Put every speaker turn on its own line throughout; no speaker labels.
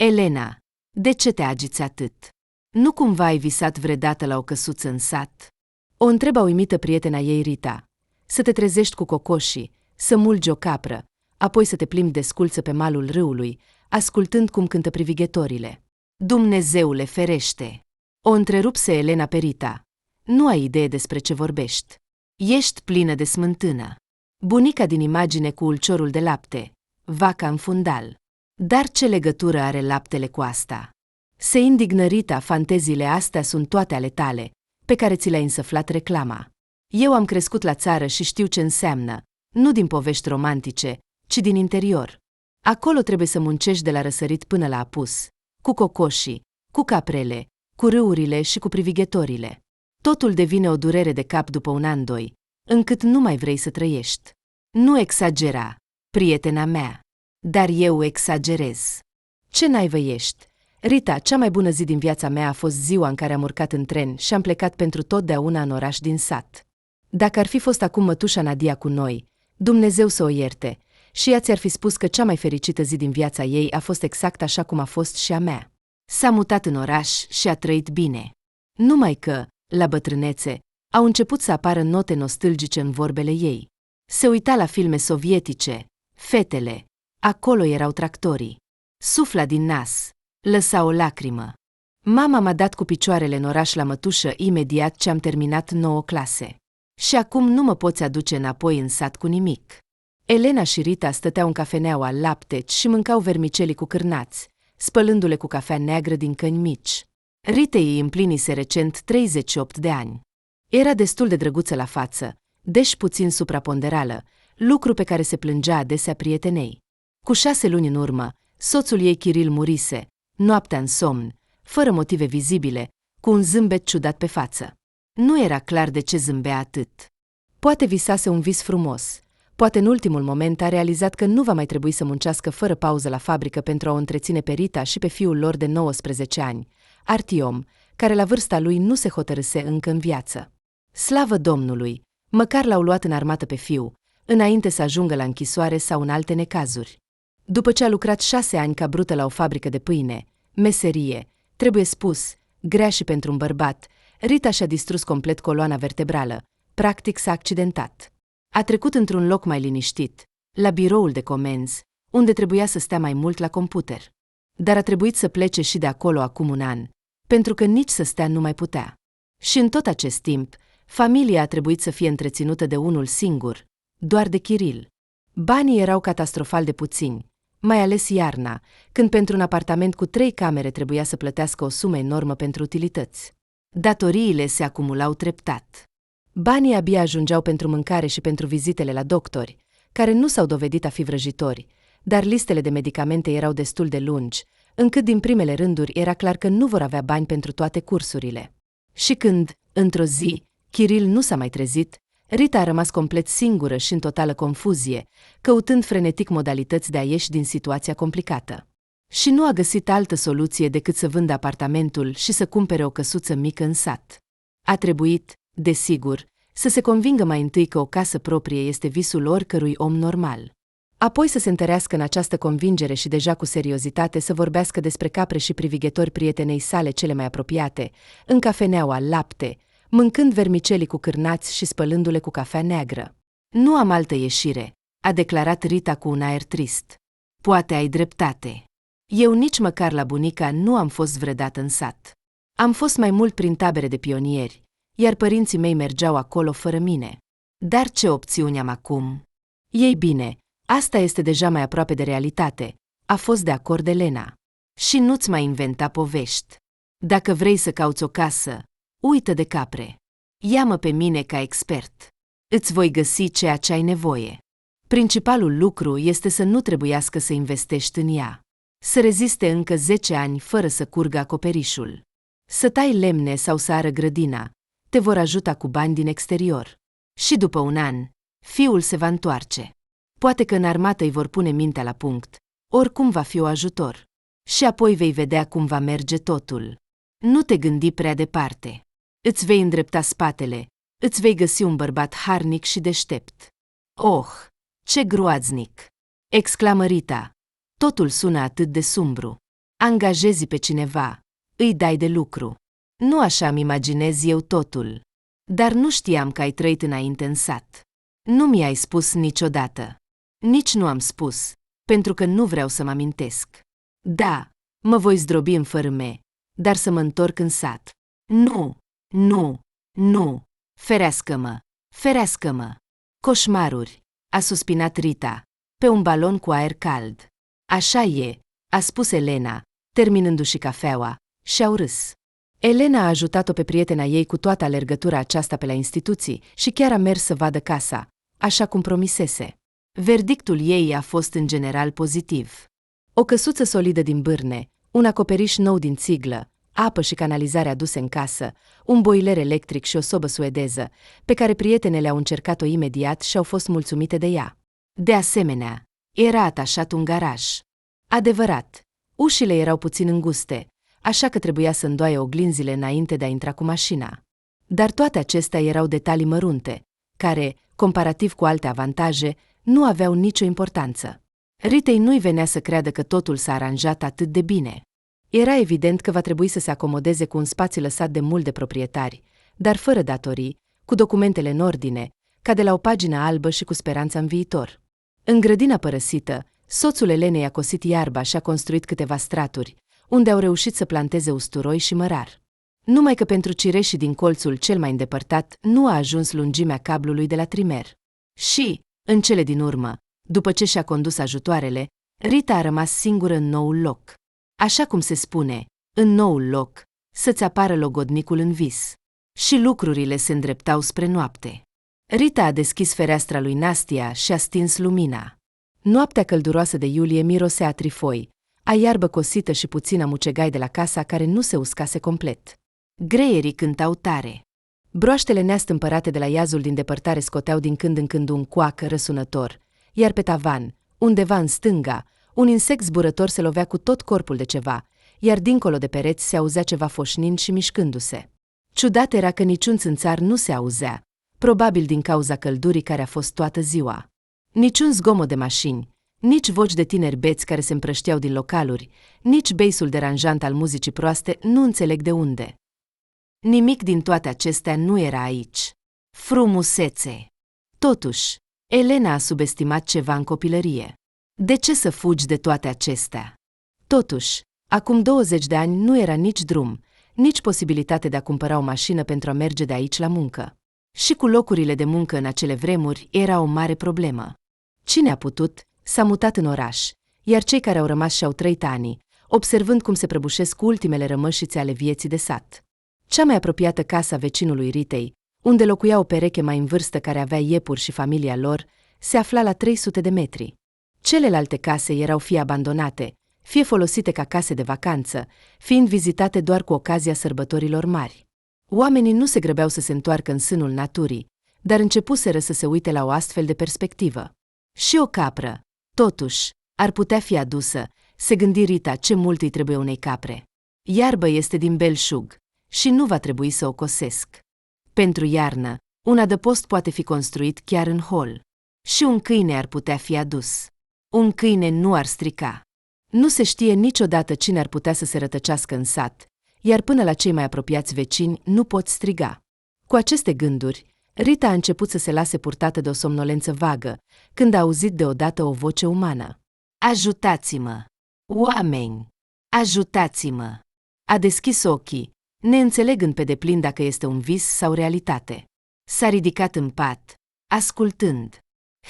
Elena, de ce te agiți atât? Nu cumva ai visat vreodată la o căsuță în sat? O întreba uimită prietena ei Rita. Să te trezești cu cocoșii, să mulgi o capră, apoi să te plimbi desculță pe malul râului, ascultând cum cântă privighetorile. Dumnezeule, ferește! O întrerupse Elena pe Rita. Nu ai idee despre ce vorbești. Ești plină de smântână. Bunica din imagine cu ulciorul de lapte, vaca în fundal. Dar ce legătură are laptele cu asta? Se indignă Rita, fanteziile astea sunt toate ale tale, pe care ți le-ai însăflat reclama. Eu am crescut la țară și știu ce înseamnă, nu din povești romantice, ci din interior. Acolo trebuie să muncești de la răsărit până la apus, cu cocoșii, cu caprele, cu râurile și cu privighetorile. Totul devine o durere de cap după un an, doi, încât nu mai vrei să trăiești. Nu exagera, prietena mea. Dar eu exagerez. Ce naivă ești? Rita, cea mai bună zi din viața mea a fost ziua în care am urcat în tren și am plecat pentru totdeauna în oraș din sat. Dacă ar fi fost acum mătușa Nadia cu noi, Dumnezeu să o ierte, și ea ți-ar fi spus că cea mai fericită zi din viața ei a fost exact așa cum a fost și a mea. S-a mutat în oraș și a trăit bine. Numai că, la bătrânețe, au început să apară note nostalgice în vorbele ei. Se uita la filme sovietice, fetele, acolo erau tractorii. Sufla din nas, lăsa o lacrimă. Mama m-a dat cu picioarele în oraș la mătușă imediat ce am terminat 9 clase. Și acum nu mă poți aduce înapoi în sat cu nimic. Elena și Rita stăteau în cafeneaua lapte și mâncau vermicelii cu cârnați, spălându-le cu cafea neagră din căni mici. Ritei îi împlinise recent 38 de ani. Era destul de drăguță la față, deși puțin supraponderală, lucru pe care se plângea adesea prietenei. Cu 6 luni în urmă, soțul ei Kiril murise, noaptea în somn, fără motive vizibile, cu un zâmbet ciudat pe față. Nu era clar de ce zâmbea atât. Poate visase un vis frumos, poate în ultimul moment a realizat că nu va mai trebui să muncească fără pauză la fabrică pentru a o întreține pe Rita și pe fiul lor de 19 ani, Artiom, care la vârsta lui nu se hotărâse încă în viață. Slavă Domnului, măcar l-au luat în armată pe fiu, înainte să ajungă la închisoare sau în alte necazuri. După ce a lucrat 6 ani ca brută la o fabrică de pâine, meserie, trebuie spus, grea și pentru un bărbat, Rita și-a distrus complet coloana vertebrală, practic s-a accidentat. A trecut într-un loc mai liniștit, la biroul de comenzi, unde trebuia să stea mai mult la computer. Dar a trebuit să plece și de acolo acum un an, pentru că nici să stea nu mai putea. Și în tot acest timp, familia a trebuit să fie întreținută de unul singur, doar de Kiril. Banii erau catastrofal de puțini, mai ales iarna, când pentru un apartament cu 3 camere trebuia să plătească o sumă enormă pentru utilități. Datoriile se acumulau treptat. Banii abia ajungeau pentru mâncare și pentru vizitele la doctori, care nu s-au dovedit a fi vrăjitori, dar listele de medicamente erau destul de lungi, încât din primele rânduri era clar că nu vor avea bani pentru toate cursurile. Și când, într-o zi, Kiril nu s-a mai trezit, Rita a rămas complet singură și în totală confuzie, căutând frenetic modalități de a ieși din situația complicată. Și nu a găsit altă soluție decât să vândă apartamentul și să cumpere o căsuță mică în sat. A trebuit, desigur, să se convingă mai întâi că o casă proprie este visul oricărui om normal. Apoi să se întărească în această convingere și deja cu seriozitate să vorbească despre capre și privighetori prietenei sale cele mai apropiate, în cafeneaua lapte, mâncând vermicelii cu cârnați și spălându-le cu cafea neagră. Nu am altă ieșire, a declarat Rita cu un aer trist. Poate ai dreptate. Eu nici măcar la bunica nu am fost vreodată în sat. Am fost mai mult prin tabere de pionieri, iar părinții mei mergeau acolo fără mine. Dar ce opțiuni am acum? Ei bine, asta este deja mai aproape de realitate, a fost de acord Elena. Și nu-ți mai inventa povești. Dacă vrei să cauți o casă, uită de capre. Ia-mă pe mine ca expert. Îți voi găsi ceea ce ai nevoie. Principalul lucru este să nu trebuiască să investești în ea. Să reziste încă 10 ani fără să curgă acoperișul. Să tai lemne sau să ară grădina, te vor ajuta cu bani din exterior. Și după un an, fiul se va întoarce. Poate că în armată îi vor pune mintea la punct, oricum va fi o ajutor. Și apoi vei vedea cum va merge totul. Nu te gândi prea departe. Îți vei îndrepta spatele, îți vei găsi un bărbat harnic și deștept. Oh, ce groaznic! Exclamă Rita. Totul sună atât de sumbru. Angajezi pe cineva, îi dai de lucru. Nu așa îmi imaginez eu totul. Dar nu știam că ai trăit înainte în sat. Nu mi-ai spus niciodată. Nici nu am spus, pentru că nu vreau să mă amintesc. Da, mă voi zdrobi în fărâme, dar să mă întorc în sat. Nu, nu, nu, ferească-mă, ferească-mă. Coșmaruri, a suspinat Rita, pe un balon cu aer cald. Așa e, a spus Elena, terminându-și cafeaua, și-au râs. Elena a ajutat-o pe prietena ei cu toată alergătura aceasta pe la instituții și chiar a mers să vadă casa, așa cum promisese. Verdictul ei a fost în general pozitiv. O căsuță solidă din bârne, un acoperiș nou din țiglă, apă și canalizare aduse în casă, un boiler electric și o sobă suedeză, pe care prietenele au încercat-o imediat și au fost mulțumite de ea. De asemenea, era atașat un garaj. Adevărat, ușile erau puțin înguste, așa că trebuia să îndoaie oglinzile înainte de a intra cu mașina. Dar toate acestea erau detalii mărunte, care, comparativ cu alte avantaje, nu aveau nicio importanță. Ritei nu-i venea să creadă că totul s-a aranjat atât de bine. Era evident că va trebui să se acomodeze cu un spațiu lăsat de mult de proprietari, dar fără datorii, cu documentele în ordine, ca de la o pagină albă și cu speranța în viitor. În grădina părăsită, soțul Elenei a cosit iarba și a construit câteva straturi, unde au reușit să planteze usturoi și mărar. Numai că pentru cireșii din colțul cel mai îndepărtat nu a ajuns lungimea cablului de la trimer. Și, în cele din urmă, după ce și-a condus ajutoarele, Rita a rămas singură în noul loc. Așa cum se spune, în noul loc, să-ți apară logodnicul în vis. Și lucrurile se îndreptau spre noapte. Rita a deschis fereastra lui Nastia și a stins lumina. Noaptea călduroasă de iulie mirosea a trifoi, a iarbă cosită și puțină mucegai de la casa care nu se uscase complet. Greierii cântau tare. Broaștele neastâmpărate de la iazul din depărtare scoteau din când în când un coac răsunător, iar pe tavan, undeva în stânga, un insect zburător se lovea cu tot corpul de ceva, iar dincolo de pereți se auzea ceva foșnind și mișcându-se. Ciudat era că niciun țânțar nu se auzea, probabil din cauza căldurii care a fost toată ziua. Niciun zgomot de mașini, nici voci de tineri beți care se împrășteau din localuri, nici beisul deranjant al muzicii proaste, nu înțeleg de unde. Nimic din toate acestea nu era aici. Frumusețe! Totuși, Elena a subestimat ceva în copilărie. De ce să fugi de toate acestea? Totuși, acum 20 de ani nu era nici drum, nici posibilitate de a cumpăra o mașină pentru a merge de aici la muncă. Și cu locurile de muncă în acele vremuri era o mare problemă. Cine a putut, s-a mutat în oraș, iar cei care au rămas și-au trăit ani, observând cum se prăbușesc ultimele rămășițe ale vieții de sat. Cea mai apropiată casă a vecinului Ritei, unde locuia o pereche mai în vârstă care avea iepuri și familia lor, se afla la 300 de metri. Celelalte case erau fie abandonate, fie folosite ca case de vacanță, fiind vizitate doar cu ocazia sărbătorilor mari. Oamenii nu se grăbeau să se întoarcă în sânul naturii, dar începuseră să se uite la o astfel de perspectivă. Și o capră, totuși, ar putea fi adusă, se gândi Rita ce mult îi trebuie unei capre. Iarbă este din belșug și nu va trebui să o cosesc. Pentru iarnă, un adăpost poate fi construit chiar în hol. Și un câine ar putea fi adus. Un câine nu ar strica. Nu se știe niciodată cine ar putea să se rătăcească în sat, iar până la cei mai apropiați vecini nu poți striga. Cu aceste gânduri, Rita a început să se lase purtată de o somnolență vagă, când a auzit deodată o voce umană. Ajutați-mă! Oameni! Ajutați-mă! A deschis ochii, neînțelegând pe deplin dacă este un vis sau realitate. S-a ridicat în pat, ascultând.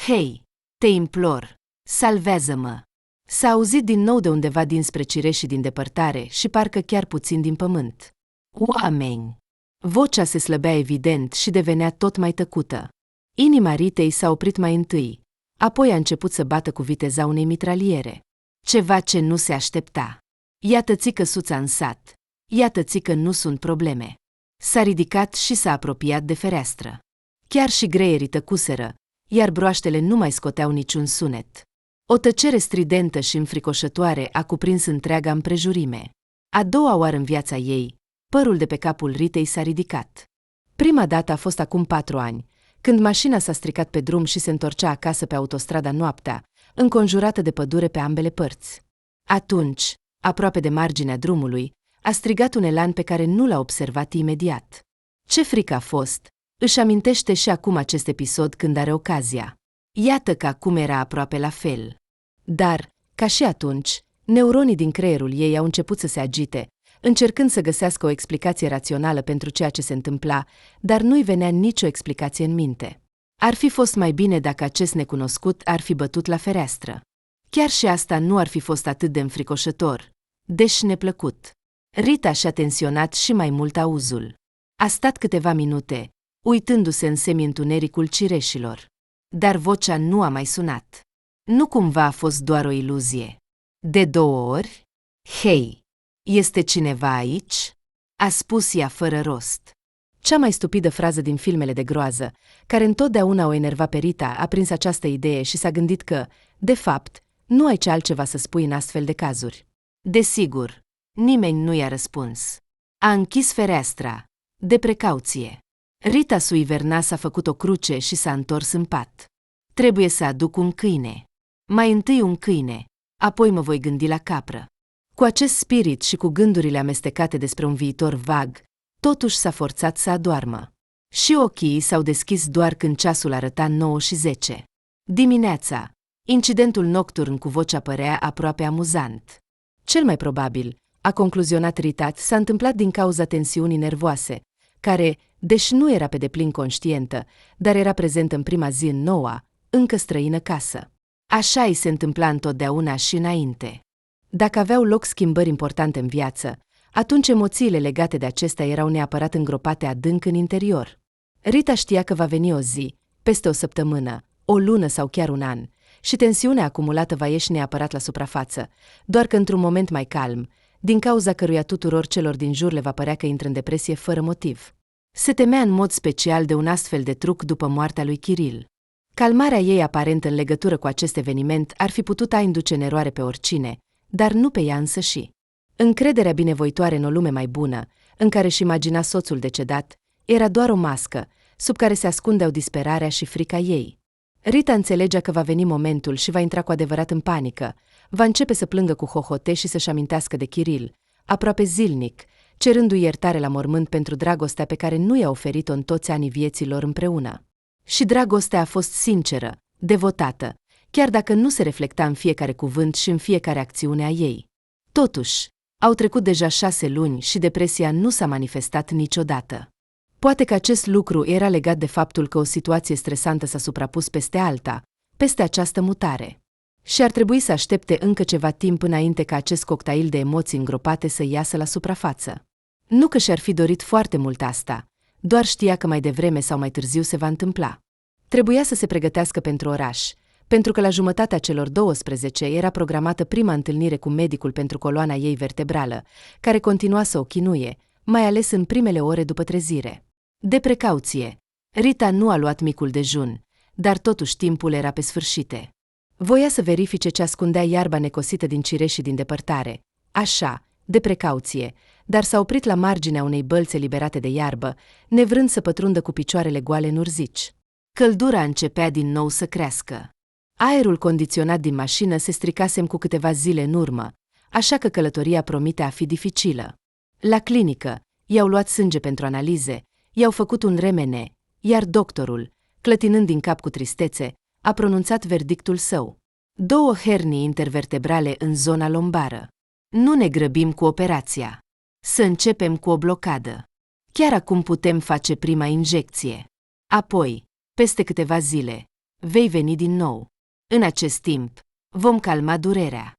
Hei, te implor, salvează-mă! S-a auzit din nou de undeva dinspre cireșii din depărtare și parcă chiar puțin din pământ. Oameni! Vocea se slăbea evident și devenea tot mai tăcută. Inima Ritei s-a oprit mai întâi, apoi a început să bată cu viteza unei mitraliere. Ceva ce nu se aștepta. Iată-ți căsuța în sat. Iată-ți că nu sunt probleme. S-a ridicat și s-a apropiat de fereastră. Chiar și greierii tăcuseră, iar broaștele nu mai scoteau niciun sunet. O tăcere stridentă și înfricoșătoare a cuprins întreaga împrejurime. A doua oară în viața ei, părul de pe capul Ritei s-a ridicat. Prima dată a fost acum 4 ani, când mașina s-a stricat pe drum și se întorcea acasă pe autostrada noaptea, înconjurată de pădure pe ambele părți. Atunci, Aproape de marginea drumului, a strigat un elan pe care nu l-a observat imediat. Ce frică a fost! Își amintește și acum acest episod când are ocazia. Iată că acum era aproape la fel. Dar, ca și atunci, neuronii din creierul ei au început să se agite, încercând să găsească o explicație rațională pentru ceea ce se întâmpla, dar nu-i venea nicio explicație în minte. Ar fi fost mai bine dacă acest necunoscut ar fi bătut la fereastră. Chiar și asta nu ar fi fost atât de înfricoșător, deși neplăcut. Rita și-a tensionat și mai mult auzul. A stat câteva minute, uitându-se în semi-întunericul cireșilor. Dar vocea nu a mai sunat. Nu cumva a fost doar o iluzie. De 2 ori? Hei, este cineva aici? A spus ea fără rost. Cea mai stupidă frază din filmele de groază, care întotdeauna o enerva pe Rita, a prins această idee și s-a gândit că, de fapt, nu ai ce altceva să spui în astfel de cazuri. Desigur, nimeni nu i-a răspuns. A închis fereastra, de precauție. Rita Suiverna s-a făcut o cruce și s-a întors în pat. Trebuie să aduc un câine. Mai întâi un câine, apoi mă voi gândi la capră. Cu acest spirit și cu gândurile amestecate despre un viitor vag, totuși s-a forțat să adoarmă. Și ochii s-au deschis doar când ceasul arăta 9:10. Dimineața, incidentul nocturn cu vocea părea aproape amuzant. Cel mai probabil, a concluzionat Rita, s-a întâmplat din cauza tensiunii nervoase, care, deși nu era pe deplin conștientă, dar era prezentă în prima zi în noua, încă străină casă. Așa îi se întâmpla întotdeauna și înainte. Dacă aveau loc schimbări importante în viață, atunci emoțiile legate de acestea erau neapărat îngropate adânc în interior. Rita știa că va veni o zi, peste o săptămână, o lună sau chiar un an, și tensiunea acumulată va ieși neapărat la suprafață, doar că într-un moment mai calm, din cauza căruia tuturor celor din jur le va părea că intră în depresie fără motiv. Se temea în mod special de un astfel de truc după moartea lui Kiril. Calmarea ei aparentă în legătură cu acest eveniment ar fi putut induce în eroare pe oricine, dar nu pe ea însăși. Încrederea binevoitoare în o lume mai bună, în care își imagina soțul decedat, era doar o mască, sub care se ascundeau disperarea și frica ei. Rita înțelegea că va veni momentul și va intra cu adevărat în panică, va începe să plângă cu hohote și să-și amintească de Kiril, aproape zilnic, cerându-i iertare la mormânt pentru dragostea pe care nu i-a oferit-o în toți anii vieții lor împreună. Și dragostea a fost sinceră, devotată, chiar dacă nu se reflecta în fiecare cuvânt și în fiecare acțiune a ei. Totuși, au trecut deja 6 luni și depresia nu s-a manifestat niciodată. Poate că acest lucru era legat de faptul că o situație stresantă s-a suprapus peste alta, peste această mutare. Și ar trebui să aștepte încă ceva timp înainte ca acest cocktail de emoții îngropate să iasă la suprafață. Nu că și-ar fi dorit foarte mult asta, doar știa că mai devreme sau mai târziu se va întâmpla. Trebuia să se pregătească pentru oraș, pentru că la jumătatea celor 12 era programată prima întâlnire cu medicul pentru coloana ei vertebrală, care continua să o chinuie, mai ales în primele ore după trezire. De precauție, Rita nu a luat micul dejun, dar totuși timpul era pe sfârșite. Voia să verifice ce ascundea iarba necosită din cireșii din depărtare. Așa, de precauție, dar s-a oprit la marginea unei bălți eliberate de iarbă, nevrând să pătrundă cu picioarele goale în urzici. Căldura începea din nou să crească. Aerul condiționat din mașină se stricasem cu câteva zile în urmă, așa că călătoria promite a fi dificilă. La clinică, i-au luat sânge pentru analize, i-au făcut un RMN, iar doctorul, clătinând din cap cu tristețe, a pronunțat verdictul său. 2 hernii intervertebrale în zona lombară. Nu ne grăbim cu operația. Să începem cu o blocadă. Chiar acum putem face prima injecție. Apoi, peste câteva zile, vei veni din nou. În acest timp, vom calma durerea.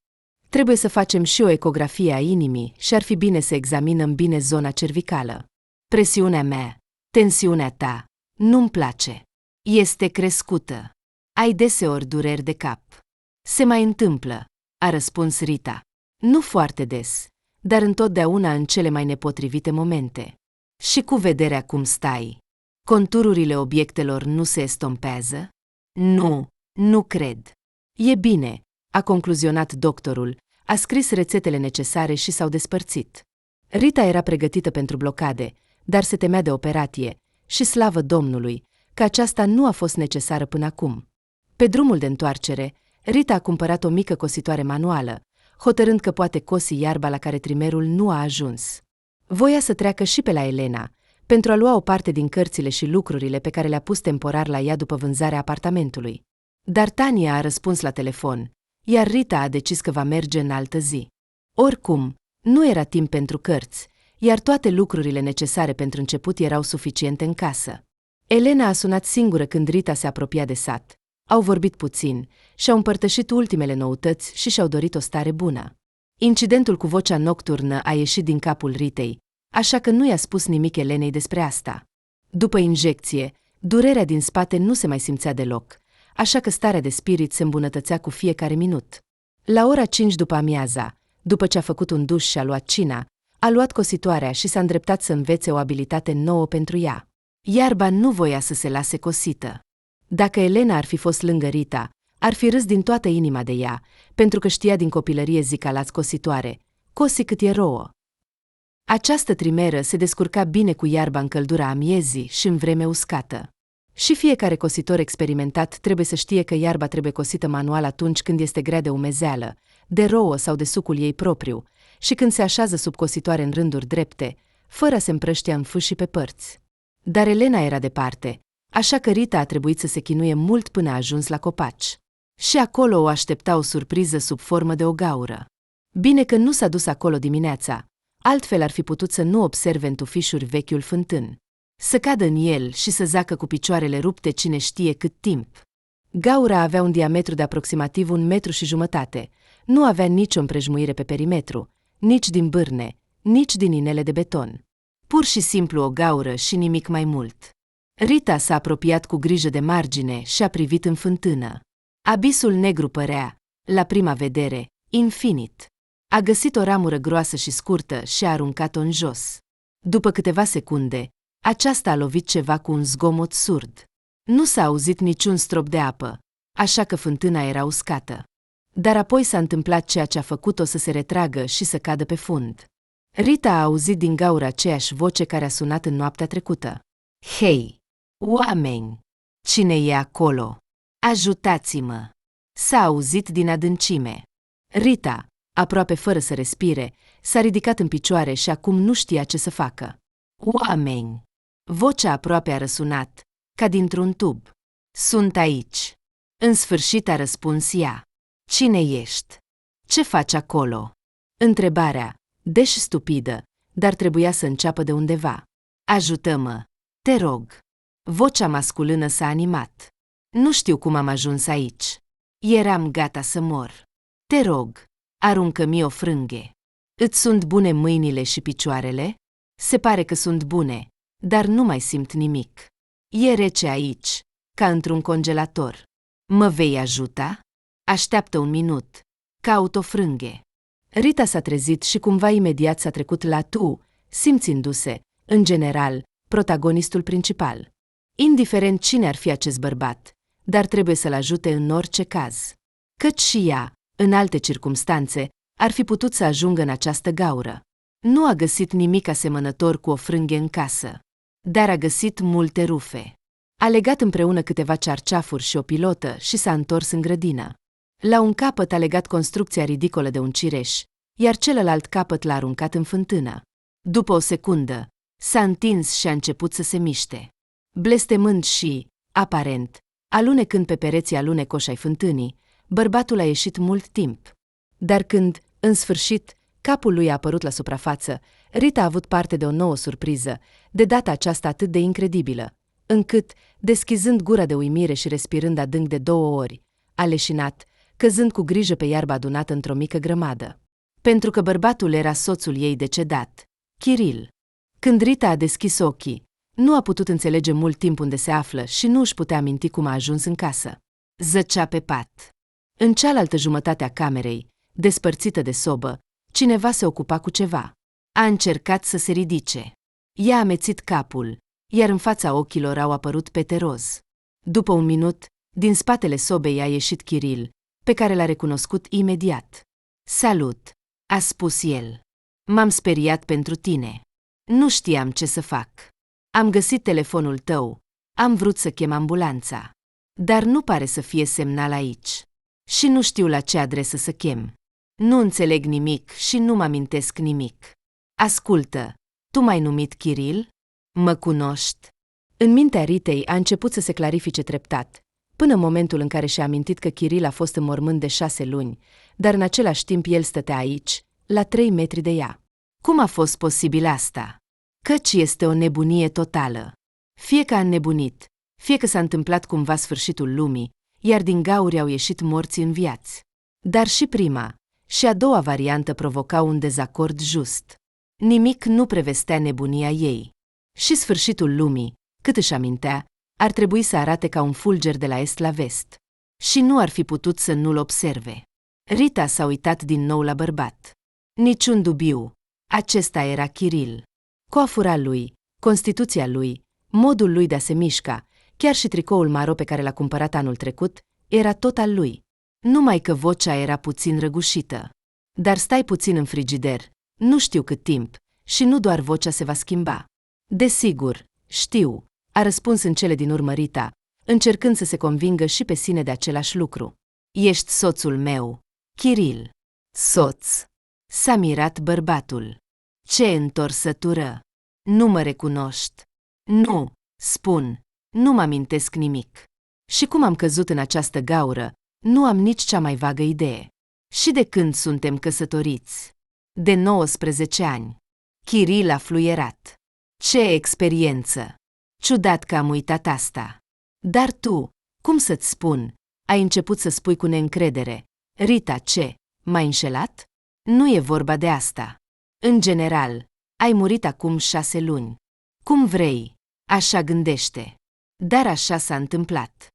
Trebuie să facem și o ecografie a inimii și ar fi bine să examinăm bine zona cervicală. Presiunea mea, tensiunea ta, nu-mi place. Este crescută. Ai deseori dureri de cap. Se mai întâmplă, a răspuns Rita. Nu foarte des, dar întotdeauna în cele mai nepotrivite momente. Și cu vederea cum stai, contururile obiectelor nu se estompează? Nu, nu cred. E bine, a concluzionat doctorul, a scris rețetele necesare și s-au despărțit. Rita era pregătită pentru blocade, dar se temea de operație și slavă Domnului că aceasta nu a fost necesară până acum. Pe drumul de întoarcere, Rita a cumpărat o mică cositoare manuală, hotărând că poate cosi iarba la care trimerul nu a ajuns. Voia să treacă și pe la Elena, pentru a lua o parte din cărțile și lucrurile pe care le-a pus temporar la ea după vânzarea apartamentului. Dar Tania a răspuns la telefon, iar Rita a decis că va merge în altă zi. Oricum, nu era timp pentru cărți, iar toate lucrurile necesare pentru început erau suficiente în casă. Elena a sunat singură când Rita se apropia de sat. Au vorbit puțin, și-au împărtășit ultimele noutăți și și-au dorit o stare bună. Incidentul cu vocea nocturnă a ieșit din capul Ritei, așa că nu i-a spus nimic Elenei despre asta. După injecție, durerea din spate nu se mai simțea deloc, așa că starea de spirit se îmbunătățea cu fiecare minut. La ora 5 după amiaza, după ce a făcut un duș și a luat cina, a luat cositoarea și s-a îndreptat să învețe o abilitate nouă pentru ea. Iarba nu voia să se lase cosită. Dacă Elena ar fi fost lângă Rita, ar fi râs din toată inima de ea, pentru că știa din copilărie zicalați cositoare, cosi cât e rouă. Această trimeră se descurca bine cu iarba în căldura amiezii și în vreme uscată. Și fiecare cositor experimentat trebuie să știe că iarba trebuie cosită manual atunci când este grea de umezeală, de rouă sau de sucul ei propriu, și când se așează sub cositoare în rânduri drepte, fără a se împrăștia în fâșii pe părți. Dar Elena era departe, așa că Rita a trebuit să se chinuie mult până a ajuns la copaci. Și acolo o aștepta o surpriză sub formă de o gaură. Bine că nu s-a dus acolo dimineața, altfel ar fi putut să nu observe în tufișuri vechiul fântân. Să cadă în el și să zacă cu picioarele rupte cine știe cât timp. Gaura avea un diametru de aproximativ 1,5 m, nu avea nicio împrejmuire pe perimetru, nici din bârne, nici din inele de beton. Pur și simplu o gaură și nimic mai mult. Rita s-a apropiat cu grijă de margine și a privit în fântână. Abisul negru părea, la prima vedere, infinit. A găsit o ramură groasă și scurtă și a aruncat-o în jos. După câteva secunde, aceasta a lovit ceva cu un zgomot surd. Nu s-a auzit niciun strop de apă, așa că fântâna era uscată. Dar apoi s-a întâmplat ceea ce a făcut-o să se retragă și să cadă pe fund. Rita a auzit din gaură aceeași voce care a sunat în noaptea trecută. Hei, oameni! Cine e acolo? Ajutați-mă! S-a auzit din adâncime. Rita, aproape fără să respire, s-a ridicat în picioare și acum nu știa ce să facă. Oameni! Vocea aproape a răsunat, ca dintr-un tub. Sunt aici. În sfârșit a răspuns ea. Cine ești? Ce faci acolo? Întrebarea, deși stupidă, dar trebuia să înceapă de undeva. Ajută-mă, te rog. Vocea masculină s-a animat. Nu știu cum am ajuns aici. Eram gata să mor. Te rog, aruncă-mi o frânghe. Îți sunt bune mâinile și picioarele? Se pare că sunt bune, dar nu mai simt nimic. E rece aici, ca într-un congelator. Mă vei ajuta? Așteaptă un minut. Caut o frânghe. Rita s-a trezit și cumva imediat s-a trecut la tu, simțindu-se, în general, protagonistul principal. Indiferent cine ar fi acest bărbat, dar trebuie să-l ajute în orice caz. Căci și ea, în alte circumstanțe, ar fi putut să ajungă în această gaură. Nu a găsit nimic asemănător cu o frânghe în casă, dar a găsit multe rufe. A legat împreună câteva cearceafuri și o pilotă și s-a întors în grădină. La un capăt a legat construcția ridicolă de un cireș, iar celălalt capăt l-a aruncat în fântână. După o secundă, s-a întins și a început să se miște. Blestemând și, aparent, alunecând pe pereții alunecoși ai fântânii, bărbatul a ieșit mult timp. Dar când, în sfârșit, capul lui a apărut la suprafață, Rita a avut parte de o nouă surpriză, de data aceasta atât de incredibilă, încât, deschizând gura de uimire și respirând adânc de 2 ori, a leșinat, căzând cu grijă pe iarba adunată într-o mică grămadă. Pentru că bărbatul era soțul ei decedat, Kiril. Când Rita a deschis ochii, nu a putut înțelege mult timp unde se află și nu își putea aminti cum a ajuns în casă. Zăcea pe pat. În cealaltă jumătate a camerei, despărțită de sobă, cineva se ocupa cu ceva. A încercat să se ridice. Ea a amețit capul, iar în fața ochilor au apărut pete roz. După un minut, din spatele sobei a ieșit Kiril, pe care l-a recunoscut imediat. Salut, a spus el. M-am speriat pentru tine. Nu știam ce să fac. Am găsit telefonul tău. Am vrut să chem ambulanța. Dar nu pare să fie semnal aici. Și nu știu la ce adresă să chem. Nu înțeleg nimic și nu-mi amintesc nimic. Ascultă, tu m-ai numit Kiril? Mă cunoști? În mintea Ritei a început să se clarifice treptat, până în momentul în care și-a amintit că Kiril a fost în mormânt de 6 luni, dar în același timp el stătea aici, la 3 metri de ea. Cum a fost posibil asta? Căci este o nebunie totală. Fie că a înnebunit, fie că s-a întâmplat cumva sfârșitul lumii, iar din gauri au ieșit morții înviați. Dar și prima și a doua variantă provocau un dezacord just. Nimic nu prevestea nebunia ei. Și sfârșitul lumii, cât își amintea, ar trebui să arate ca un fulger de la est la vest. Și nu ar fi putut să nu-l observe. Rita s-a uitat din nou la bărbat. Niciun dubiu. Acesta era Kiril. Coafura lui, constituția lui, modul lui de a se mișca, chiar și tricoul maro pe care l-a cumpărat anul trecut, era tot al lui. Numai că vocea era puțin răgușită. Dar stai puțin în frigider, nu știu cât timp, și nu doar vocea se va schimba. Desigur, știu, a răspuns în cele din urmă Rita, încercând să se convingă și pe sine de același lucru. Ești soțul meu, Kiril. Soț. S-a mirat bărbatul. Ce întorsătură! Nu mă recunoști. Nu, spun, nu mă amintesc nimic. Și cum am căzut în această gaură, nu am nici cea mai vagă idee. Și de când suntem căsătoriți? De 19 ani. Kiril a fluierat. Ce experiență! Ciudat că am uitat asta. Dar tu, cum să-ți spun, ai început să spui cu neîncredere. Rita, ce, m-ai înșelat? Nu e vorba de asta. În general, ai murit acum 6 luni. Cum vrei, așa gândește. Dar așa s-a întâmplat.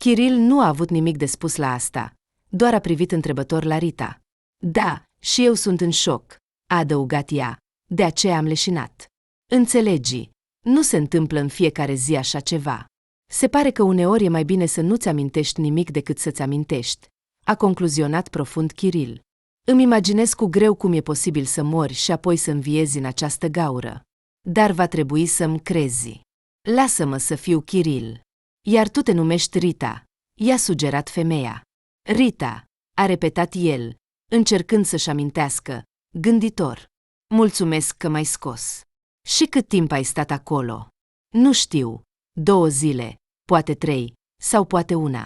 Kiril nu a avut nimic de spus la asta, doar a privit întrebător la Rita. Da, și eu sunt în șoc, a adăugat ea, de aceea am leșinat. Înțelegi, nu se întâmplă în fiecare zi așa ceva. Se pare că uneori e mai bine să nu-ți amintești nimic decât să-ți amintești, a concluzionat profund Kiril. Îmi imaginez cu greu cum e posibil să mori și apoi să înviezi în această gaură. Dar va trebui să-mi crezi. Lasă-mă să fiu Kiril. Iar tu te numești Rita, i-a sugerat femeia. Rita, a repetat el, încercând să-și amintească, gânditor. Mulțumesc că m-ai scos. Și cât timp ai stat acolo? Nu știu, 2 zile, poate 3, sau poate 1.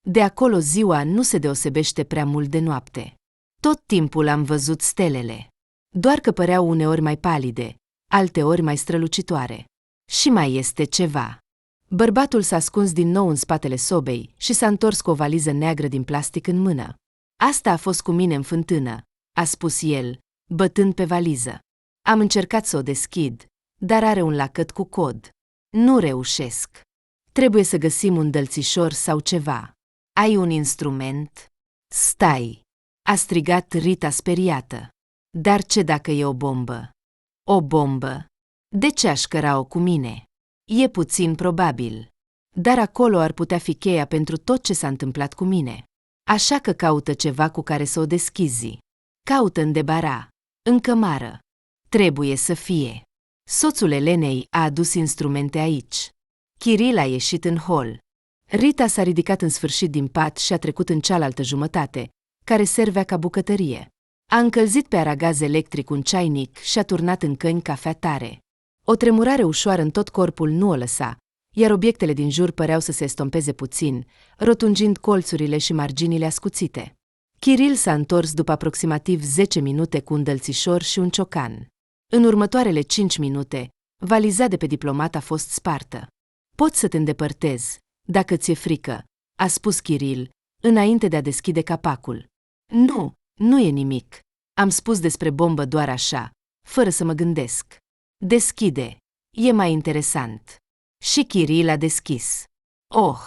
De acolo ziua nu se deosebește prea mult de noapte. Tot timpul am văzut stelele. Doar că păreau uneori mai palide, alteori mai strălucitoare. Și mai este ceva. Bărbatul s-a ascuns din nou în spatele sobei și s-a întors cu o valiză neagră din plastic în mână. Asta a fost cu mine în fântână, a spus el, bătând pe valiză. Am încercat să o deschid, dar are un lacăt cu cod. Nu reușesc. Trebuie să găsim un dălțișor sau ceva. Ai un instrument? Stai! A strigat Rita speriată. Dar ce dacă e o bombă? O bombă? De ce aș căra-o cu mine? E puțin probabil. Dar acolo ar putea fi cheia pentru tot ce s-a întâmplat cu mine. Așa că caută ceva cu care să o deschizi. Caută în debara, în cămară. Trebuie să fie. Soțul Elenei a adus instrumente aici. Kiril a ieșit în hol. Rita s-a ridicat în sfârșit din pat și a trecut în cealaltă jumătate, care servea ca bucătărie. A încălzit pe aragaz electric un ceainic și a turnat în căni cafea tare. O tremurare ușoară în tot corpul nu o lăsa, iar obiectele din jur păreau să se estompeze puțin, rotungind colțurile și marginile ascuțite. Kiril s-a întors după aproximativ 10 minute cu un dălțișor și un ciocan. În următoarele 5 minute, valiza de pe diplomat a fost spartă. Poți să te îndepărtezi, dacă ți-e frică, a spus Kiril, înainte de a deschide capacul. Nu, nu e nimic. Am spus despre bombă doar așa, fără să mă gândesc. Deschide, e mai interesant. Și Kiril a deschis. Oh,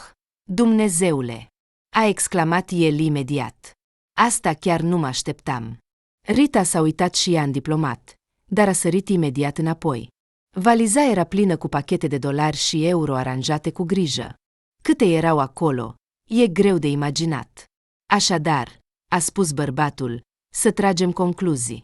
Dumnezeule! A exclamat el imediat. Asta chiar nu mă așteptam. Rita s-a uitat și ea în diplomat, dar a sărit imediat înapoi. Valiza era plină cu pachete de dolari și euro aranjate cu grijă. Câte erau acolo, e greu de imaginat. Așadar, a spus bărbatul, să tragem concluzii.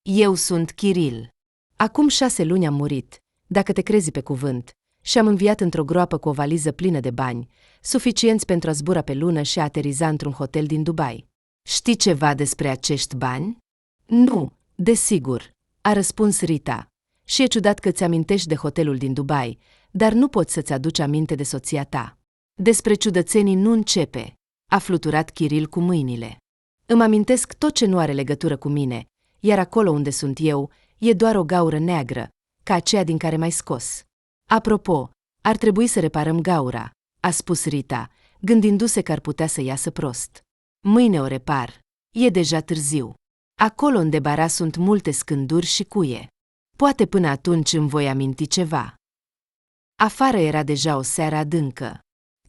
Eu sunt Kiril. Acum 6 luni am murit, dacă te crezi pe cuvânt, și am înviat într-o groapă cu o valiză plină de bani, suficienți pentru a zbura pe lună și a ateriza într-un hotel din Dubai. Știi ceva despre acești bani? Nu, desigur, a răspuns Rita. Și e ciudat că ți amintești de hotelul din Dubai, dar nu poți să-ți aduci aminte de soția ta. Despre ciudățenii nu începe, a fluturat Kiril cu mâinile. Îmi amintesc tot ce nu are legătură cu mine, iar acolo unde sunt eu, e doar o gaură neagră, ca aceea din care m-ai scos. Apropo, ar trebui să reparăm gaura, a spus Rita, gândindu-se că ar putea să iasă prost. Mâine o repar. E deja târziu. Acolo în debara sunt multe scânduri și cuie. Poate până atunci îmi voi aminti ceva. Afară era deja o seară adâncă.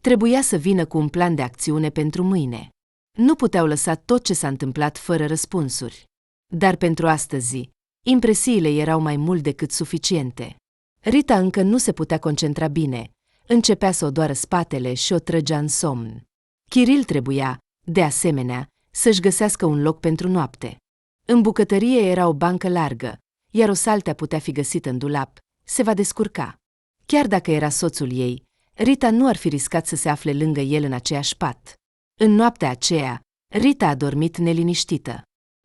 Trebuia să vină cu un plan de acțiune pentru mâine. Nu puteau lăsa tot ce s-a întâmplat fără răspunsuri. Dar pentru astăzi, impresiile erau mai mult decât suficiente. Rita încă nu se putea concentra bine. Începea să o doară spatele și o trăgea în somn. Kiril trebuia, de asemenea, să-și găsească un loc pentru noapte. În bucătărie era o bancă largă, iar o saltea putea fi găsită în dulap. Se va descurca. Chiar dacă era soțul ei, Rita nu ar fi riscat să se afle lângă el în aceeași pat. În noaptea aceea, Rita a dormit neliniștită.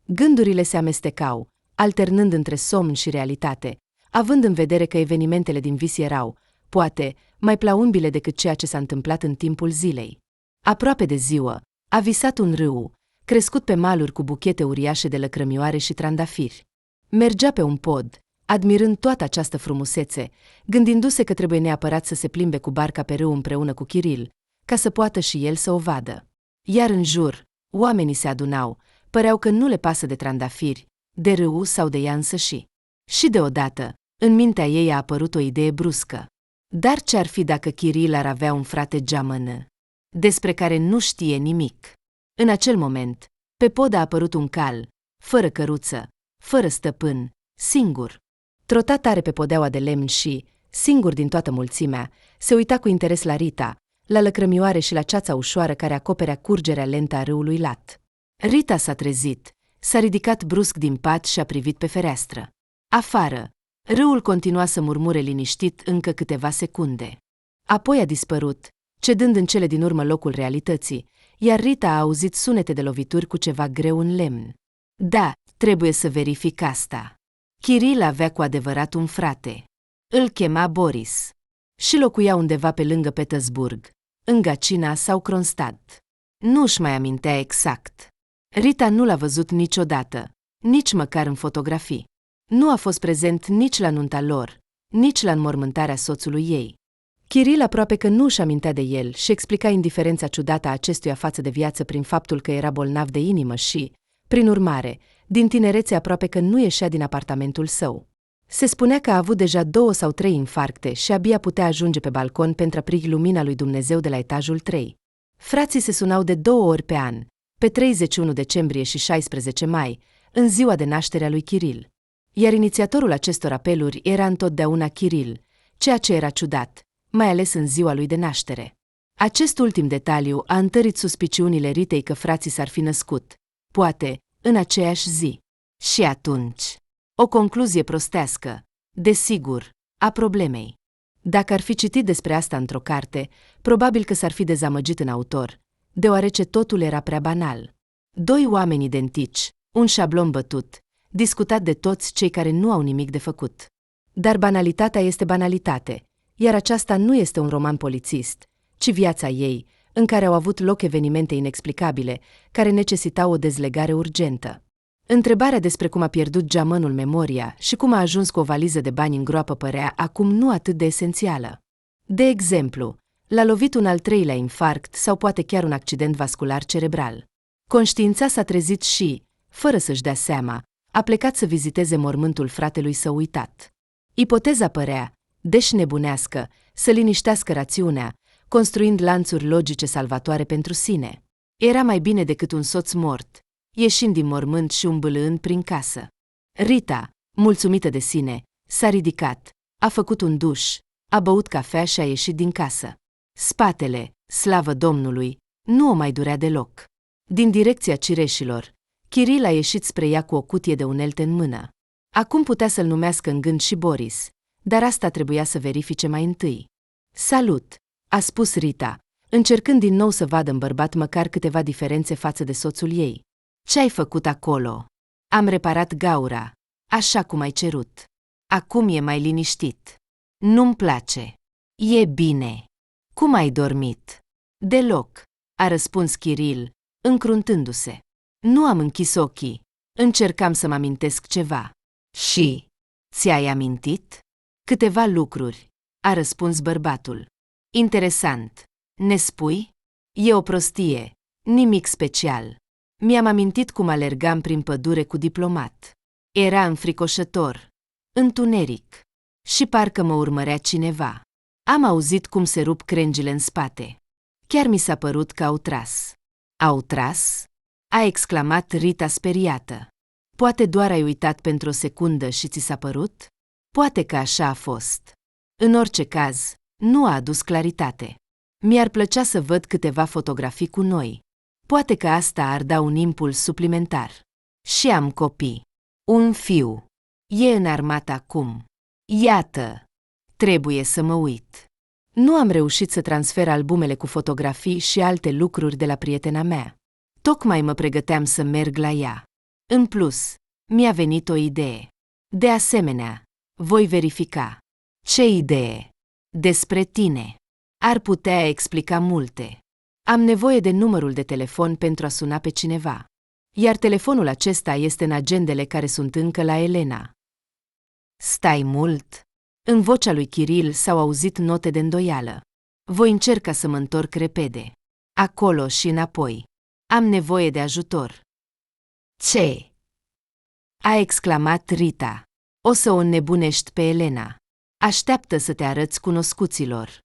Gândurile se amestecau, alternând între somn și realitate, având în vedere că evenimentele din vis erau, poate, mai plaumbile decât ceea ce s-a întâmplat în timpul zilei. Aproape de ziua, a visat un râu, crescut pe maluri cu buchete uriașe de lăcrămioare și trandafiri. Mergea pe un pod, admirând toată această frumusețe, gândindu-se că trebuie neapărat să se plimbe cu barca pe râu împreună cu Kiril, ca să poată și el să o vadă. Iar în jur, oamenii se adunau, păreau că nu le pasă de trandafiri, de râu sau de ea însăși. Și deodată, în mintea ei a apărut o idee bruscă. Dar ce-ar fi dacă Kiril ar avea un frate geamănă, despre care nu știe nimic? În acel moment, pe pod a apărut un cal, fără căruță, fără stăpân, singur. Trota tare pe podeaua de lemn și, singur din toată mulțimea, se uita cu interes la Rita, la lăcrămioare și la ceața ușoară care acoperea curgerea lentă a râului lat. Rita s-a trezit, s-a ridicat brusc din pat și a privit pe fereastră. Afară, râul continua să murmure liniștit încă câteva secunde. Apoi a dispărut, cedând în cele din urmă locul realității, iar Rita a auzit sunete de lovituri cu ceva greu în lemn. Da, trebuie să verific asta. Kiril avea cu adevărat un frate. Îl chema Boris. Și locuia undeva pe lângă Petersburg, în Gacina sau Kronstadt. Nu își mai amintea exact. Rita nu l-a văzut niciodată, nici măcar în fotografii. Nu a fost prezent nici la nunta lor, nici la înmormântarea soțului ei. Kiril aproape că nu își amintea de el și explica indiferența ciudată a acestuia față de viață prin faptul că era bolnav de inimă și, prin urmare, din tinerețe aproape că nu ieșea din apartamentul său. Se spunea că a avut deja 2 sau 3 infarcte și abia putea ajunge pe balcon pentru a prigi lumina lui Dumnezeu de la etajul 3. Frații se sunau de 2 ori pe an, pe 31 decembrie și 16 mai, în ziua de naștere a lui Kiril. Iar inițiatorul acestor apeluri era întotdeauna Kiril, ceea ce era ciudat, mai ales în ziua lui de naștere. Acest ultim detaliu a întărit suspiciunile Ritei că frații s-ar fi născut, poate, în aceeași zi. Și atunci, o concluzie prostească, desigur, a problemei. Dacă ar fi citit despre asta într-o carte, probabil că s-ar fi dezamăgit în autor, deoarece totul era prea banal. 2 oameni identici, un șablon bătut, discutat de toți cei care nu au nimic de făcut. Dar banalitatea este banalitate, iar aceasta nu este un roman polițist, ci viața ei, în care au avut loc evenimente inexplicabile, care necesitau o dezlegare urgentă. Întrebarea despre cum a pierdut geamănul memoria și cum a ajuns cu o valiză de bani în groapă părea acum nu atât de esențială. De exemplu, l-a lovit un al 3-lea infarct sau poate chiar un accident vascular cerebral. Conștiința s-a trezit și, fără să-și dea seama, a plecat să viziteze mormântul fratelui său uitat. Ipoteza părea, deși nebunească, să liniștească rațiunea, construind lanțuri logice salvatoare pentru sine. Era mai bine decât un soț mort, ieșind din mormânt și umbâlând prin casă. Rita, mulțumită de sine, s-a ridicat, a făcut un duș, a băut cafea și a ieșit din casă. Spatele, slavă Domnului, nu o mai durea deloc. Din direcția cireșilor, Kiril a ieșit spre ea cu o cutie de unelte în mână. Acum putea să-l numească în gând și Boris, dar asta trebuia să verifice mai întâi. Salut, a spus Rita, încercând din nou să vadă în bărbat măcar câteva diferențe față de soțul ei. Ce-ai făcut acolo? Am reparat gaura, așa cum ai cerut. Acum e mai liniștit. Nu-mi place. E bine. Cum ai dormit? Deloc, a răspuns Kiril, încruntându-se. Nu am închis ochii. Încercam să mă amintesc ceva. Și? Ți-ai amintit? Câteva lucruri, a răspuns bărbatul. Interesant. Ne spui? E o prostie, nimic special. Mi-am amintit cum alergam prin pădure cu diplomat. Era înfricoșător. Întuneric. Și parcă mă urmărea cineva. Am auzit cum se rup crengile în spate. Chiar mi s-a părut că au tras. Au tras? A exclamat Rita speriată. Poate doar ai uitat pentru o secundă și ți s-a părut? Poate că așa a fost. În orice caz, nu a adus claritate. Mi-ar plăcea să văd câteva fotografii cu noi. Poate că asta ar da un impuls suplimentar. Și am copii. Un fiu. E înarmat acum. Iată. Trebuie să mă uit. Nu am reușit să transfer albumele cu fotografii și alte lucruri de la prietena mea. Tocmai mă pregăteam să merg la ea. În plus, mi-a venit o idee. De asemenea, voi verifica. Ce idee? Despre tine. Ar putea explica multe. Am nevoie de numărul de telefon pentru a suna pe cineva. Iar telefonul acesta este în agendele care sunt încă la Elena. Stai mult? În vocea lui Kiril s-au auzit note de îndoială. Voi încerca să mă întorc repede. Acolo și înapoi. Am nevoie de ajutor. Ce? A exclamat Rita. O să o înnebunești pe Elena. Așteaptă să te arăți cunoscuților.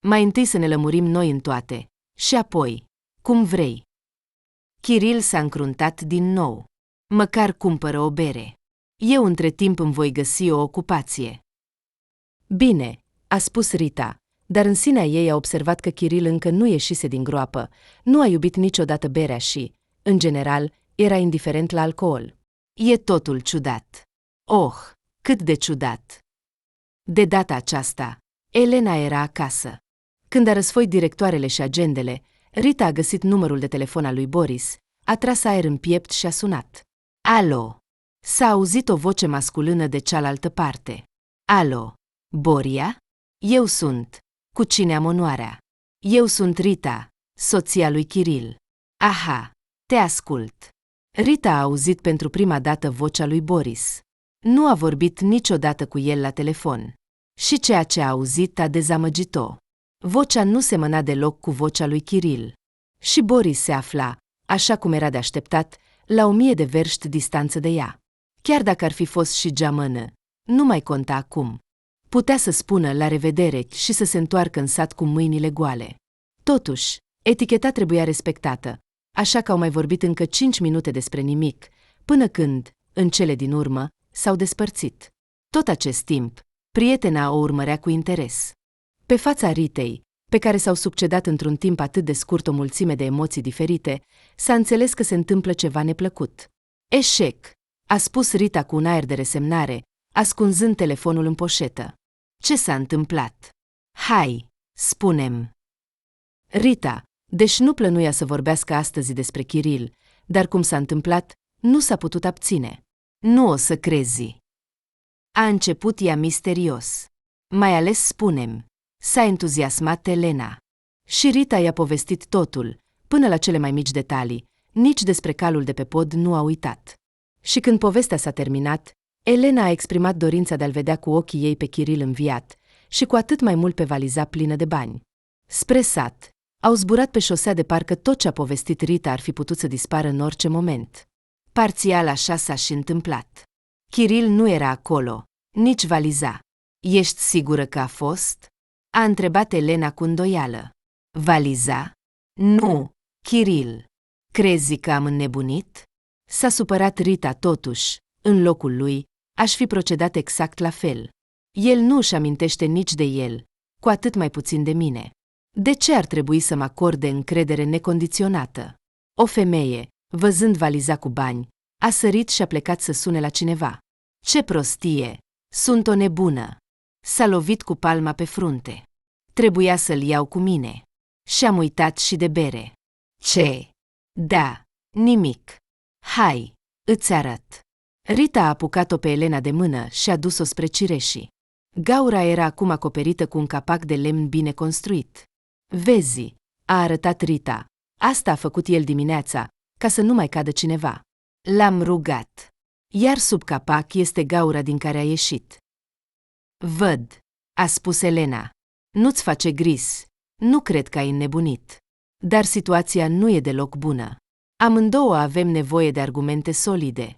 Mai întâi să ne lămurim noi în toate. Și apoi, cum vrei. Kiril s-a încruntat din nou. Măcar cumpără o bere. Eu între timp îmi voi găsi o ocupație. Bine, a spus Rita, dar în sinea ei a observat că Kiril încă nu ieșise din groapă, nu a iubit niciodată berea și, în general, era indiferent la alcool. E totul ciudat. Oh, cât de ciudat! De data aceasta, Elena era acasă. Când a răsfoit directoarele și agendele, Rita a găsit numărul de telefon al lui Boris, a tras aer în piept și a sunat. Alo! S-a auzit o voce masculină de cealaltă parte. Alo! Boria? Eu sunt. Cu cine am onoarea? Eu sunt Rita, soția lui Kiril. Aha, te ascult. Rita a auzit pentru prima dată vocea lui Boris. Nu a vorbit niciodată cu el la telefon. Și ceea ce a auzit a dezamăgit-o. Vocea nu semăna deloc cu vocea lui Kiril. Și Boris se afla, așa cum era de așteptat, la 1000 de verști distanță de ea. Chiar dacă ar fi fost și geamănă, nu mai conta acum. Putea să spună la revedere și să se întoarcă în sat cu mâinile goale. Totuși, eticheta trebuia respectată, așa că au mai vorbit încă 5 minute despre nimic, până când, în cele din urmă, s-au despărțit. Tot acest timp, prietena o urmărea cu interes. Pe fața Ritei, pe care s-au succedat într-un timp atât de scurt o mulțime de emoții diferite, s-a înțeles că se întâmplă ceva neplăcut. Eșec, a spus Rita cu un aer de resemnare, ascunzând telefonul în poșetă. Ce s-a întâmplat? Hai, spune-mi. Rita, deși nu plănuia să vorbească astăzi despre Kiril, dar cum s-a întâmplat, nu s-a putut abține. Nu o să crezi. A început ea misterios. Mai ales spune-mi. S-a entuziasmat Elena. Și Rita i-a povestit totul, până la cele mai mici detalii, nici despre calul de pe pod nu a uitat. Și când povestea s-a terminat, Elena a exprimat dorința de a-l vedea cu ochii ei pe Kiril înviat și cu atât mai mult pe valiza plină de bani. Spre sat, au zburat pe șosea de parcă tot ce a povestit Rita ar fi putut să dispară în orice moment. Parțial așa s-a și întâmplat. Kiril nu era acolo, nici valiza. Ești sigură că a fost? A întrebat Elena cu îndoială. Valiza? Nu, Kiril. Crezi că am înnebunit? S-a supărat Rita totuși. În locul lui, aș fi procedat exact la fel. El nu își amintește nici de el, cu atât mai puțin de mine. De ce ar trebui să mă acorde încredere necondiționată? O femeie, văzând valiza cu bani, a sărit și a plecat să sune la cineva. Ce prostie! Sunt o nebună! S-a lovit cu palma pe frunte. Trebuia să-l iau cu mine. Și am uitat și de bere. Ce? Da, nimic. Hai, îți arăt. Rita a apucat-o pe Elena de mână și a dus-o spre cireșii. Gaura era acum acoperită cu un capac de lemn bine construit. Vezi, a arătat Rita. Asta a făcut el dimineața, ca să nu mai cadă cineva. L-am rugat. Iar sub capac este gaura din care a ieșit. Văd, a spus Elena. Nu-ți face gris. Nu cred că ai înnebunit. Dar situația nu e deloc bună. Amândouă avem nevoie de argumente solide.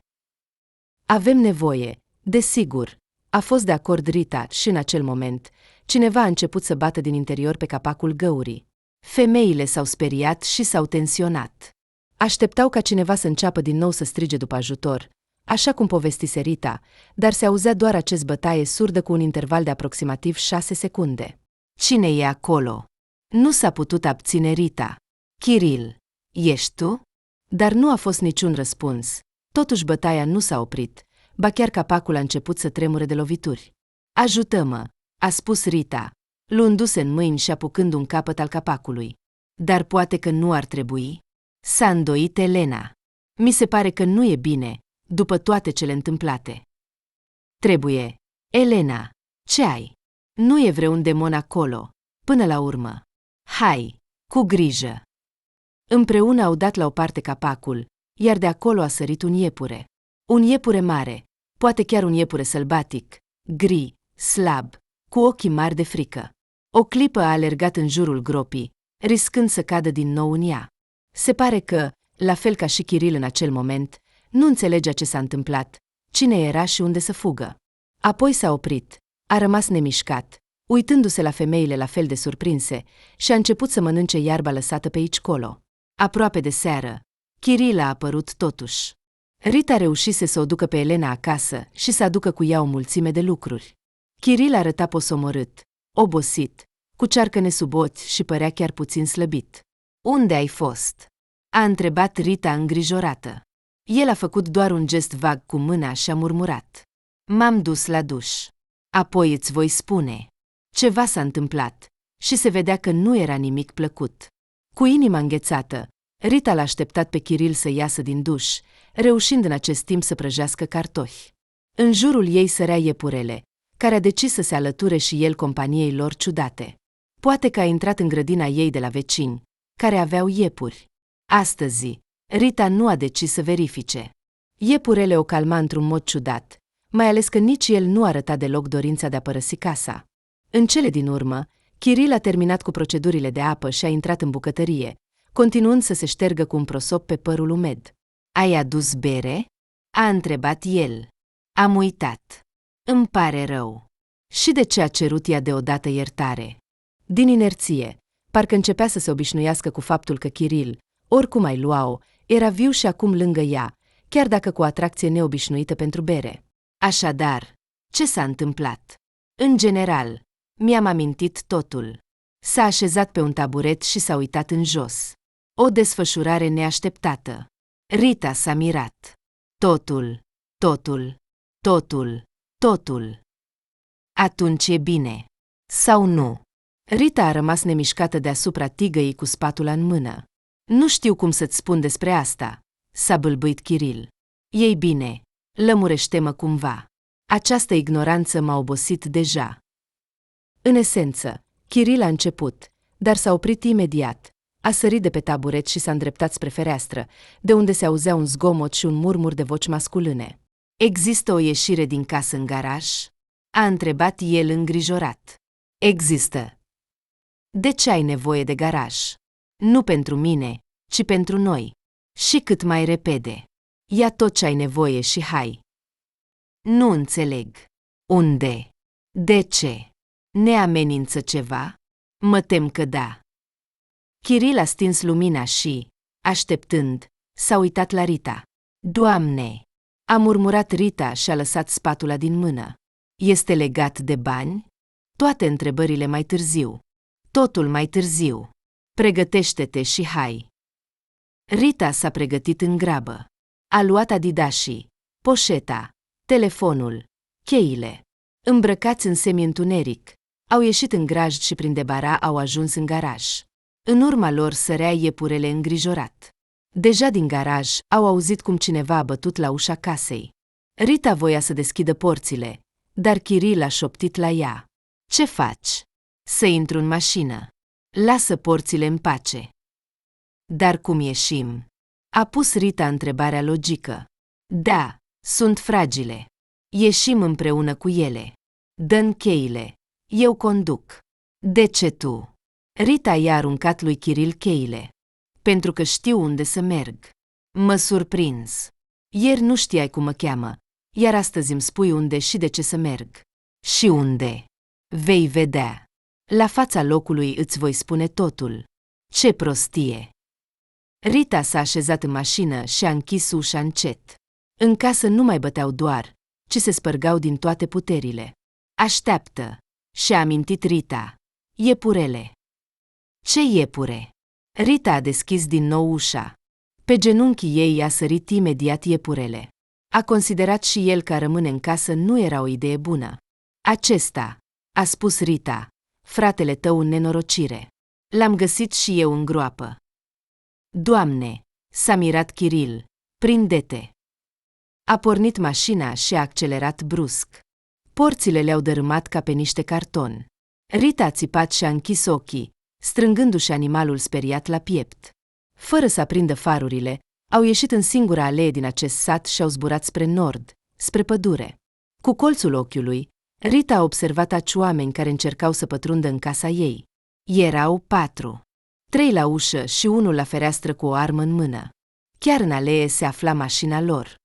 Avem nevoie, desigur. A fost de acord Rita și în acel moment, cineva a început să bată din interior pe capacul găurii. Femeile s-au speriat și s-au tensionat. Așteptau ca cineva să înceapă din nou să strige după ajutor, așa cum povestise Rita, dar se auzea doar acest bătaie surdă cu un interval de aproximativ 6 secunde. Cine e acolo? Nu s-a putut abține Rita. Kiril, ești tu? Dar nu a fost niciun răspuns. Totuși bătaia nu s-a oprit, ba chiar capacul a început să tremure de lovituri. Ajută-mă, a spus Rita, luându-se în mâini și apucând un capăt al capacului. Dar poate că nu ar trebui? S-a îndoit Elena. Mi se pare că nu e bine, după toate cele întâmplate. Trebuie. Elena, ce ai? Nu e vreun demon acolo, până la urmă. Hai, cu grijă. Împreună au dat la o parte capacul, iar de acolo a sărit un iepure. Un iepure mare, poate chiar un iepure sălbatic, gri, slab, cu ochii mari de frică. O clipă a alergat în jurul gropii, riscând să cadă din nou în ea. Se pare că, la fel ca și Kiril în acel moment, nu înțelegea ce s-a întâmplat, cine era și unde să fugă. Apoi s-a oprit, a rămas nemișcat, uitându-se la femeile la fel de surprinse, și a început să mănânce iarba lăsată pe aici-colo. Aproape de seară, Kiril a apărut totuși. Rita reușise să o ducă pe Elena acasă și să aducă cu ea o mulțime de lucruri. Kiril arăta posomorât, obosit, cu cearcăne sub ochi și părea chiar puțin slăbit. Unde ai fost? A întrebat Rita îngrijorată. El a făcut doar un gest vag cu mâna și a murmurat. M-am dus la duș. Apoi îți voi spune. Ceva s-a întâmplat și se vedea că nu era nimic plăcut. Cu inima înghețată, Rita l-a așteptat pe Kiril să iasă din duș, reușind în acest timp să prăjească cartofi. În jurul ei sărea iepurele, care a decis să se alăture și el companiei lor ciudate. Poate că a intrat în grădina ei de la vecini, care aveau iepuri. Astăzi, Rita nu a decis să verifice. Iepurele o calma într-un mod ciudat, mai ales că nici el nu arăta deloc dorința de a părăsi casa. În cele din urmă, Kiril a terminat cu procedurile de apă și a intrat în bucătărie, continuând să se ștergă cu un prosop pe părul umed. Ai adus bere? A întrebat el. Am uitat. Îmi pare rău. Și de ce a cerut ea deodată iertare? Din inerție, parcă începea să se obișnuiască cu faptul că Kiril, oricum ai lua-o, era viu și acum lângă ea, chiar dacă cu o atracție neobișnuită pentru bere. Așadar, ce s-a întâmplat? În general, mi-am amintit totul. S-a așezat pe un taburet și s-a uitat în jos. O desfășurare neașteptată. Rita s-a mirat. Totul, totul, totul, totul. Atunci e bine. Sau nu? Rita a rămas nemișcată deasupra tigăii cu spatula în mână. Nu știu cum să-ți spun despre asta, s-a bâlbâit Kiril. Ei bine, lămurește-mă cumva. Această ignoranță m-a obosit deja. În esență, Kiril a început, dar s-a oprit imediat. A sărit de pe taburet și s-a îndreptat spre fereastră, de unde se auzea un zgomot și un murmur de voci masculine. Există o ieșire din casă în garaj? A întrebat el îngrijorat. Există. De ce ai nevoie de garaj? Nu pentru mine, ci pentru noi. Și cât mai repede. Ia tot ce ai nevoie și hai. Nu înțeleg. Unde? De ce? Ne amenință ceva? Mă tem că da. Kiril a stins lumina și, așteptând, s-a uitat la Rita. Doamne! A murmurat Rita și a lăsat spatula din mână. Este legat de bani? Toate întrebările mai târziu. Totul mai târziu. Pregătește-te și hai. Rita s-a pregătit în grabă. A luat adidașii, poșeta, telefonul, cheile. Îmbrăcați în semi-întuneric, au ieșit în grajd și prin debara au ajuns în garaj. În urma lor sărea iepurele îngrijorat. Deja din garaj, au auzit cum cineva a bătut la ușa casei. Rita voia să deschidă porțile, dar Kiril a șoptit la ea. Ce faci? Să intru în mașină. Lasă porțile în pace. Dar cum ieșim? A pus Rita întrebarea logică. Da, sunt fragile. Ieșim împreună cu ele. Dă-mi cheile. Eu conduc. De ce tu? Rita i-a aruncat lui Kiril cheile. Pentru că știu unde să merg. Mă surprins. Ieri nu știai cum mă cheamă, iar astăzi îmi spui unde și de ce să merg. Și unde? Vei vedea. La fața locului îți voi spune totul. Ce prostie! Rita s-a așezat în mașină și a închis ușa încet. În casă nu mai băteau doar, ci se spărgau din toate puterile. Așteaptă! Și-a amintit Rita. Iepurele. Ce iepure? Rita a deschis din nou ușa. Pe genunchii ei a sărit imediat iepurele. A considerat și el că a rămâne în casă nu era o idee bună. Acesta, a spus Rita, fratele tău în nenorocire. L-am găsit și eu în groapă. Doamne, s-a mirat Kiril, prinde-te! A pornit mașina și a accelerat brusc. Porțile le-au dărâmat ca pe niște carton. Rita a țipat și a închis ochii, strângându-și animalul speriat la piept. Fără să aprindă farurile, au ieșit în singura alee din acest sat și au zburat spre nord, spre pădure. Cu colțul ochiului, Rita a observat aci oameni care încercau să pătrundă în casa ei. Erau 4. 3 la ușă și 1 la fereastră cu o armă în mână. Chiar în alee se afla mașina lor.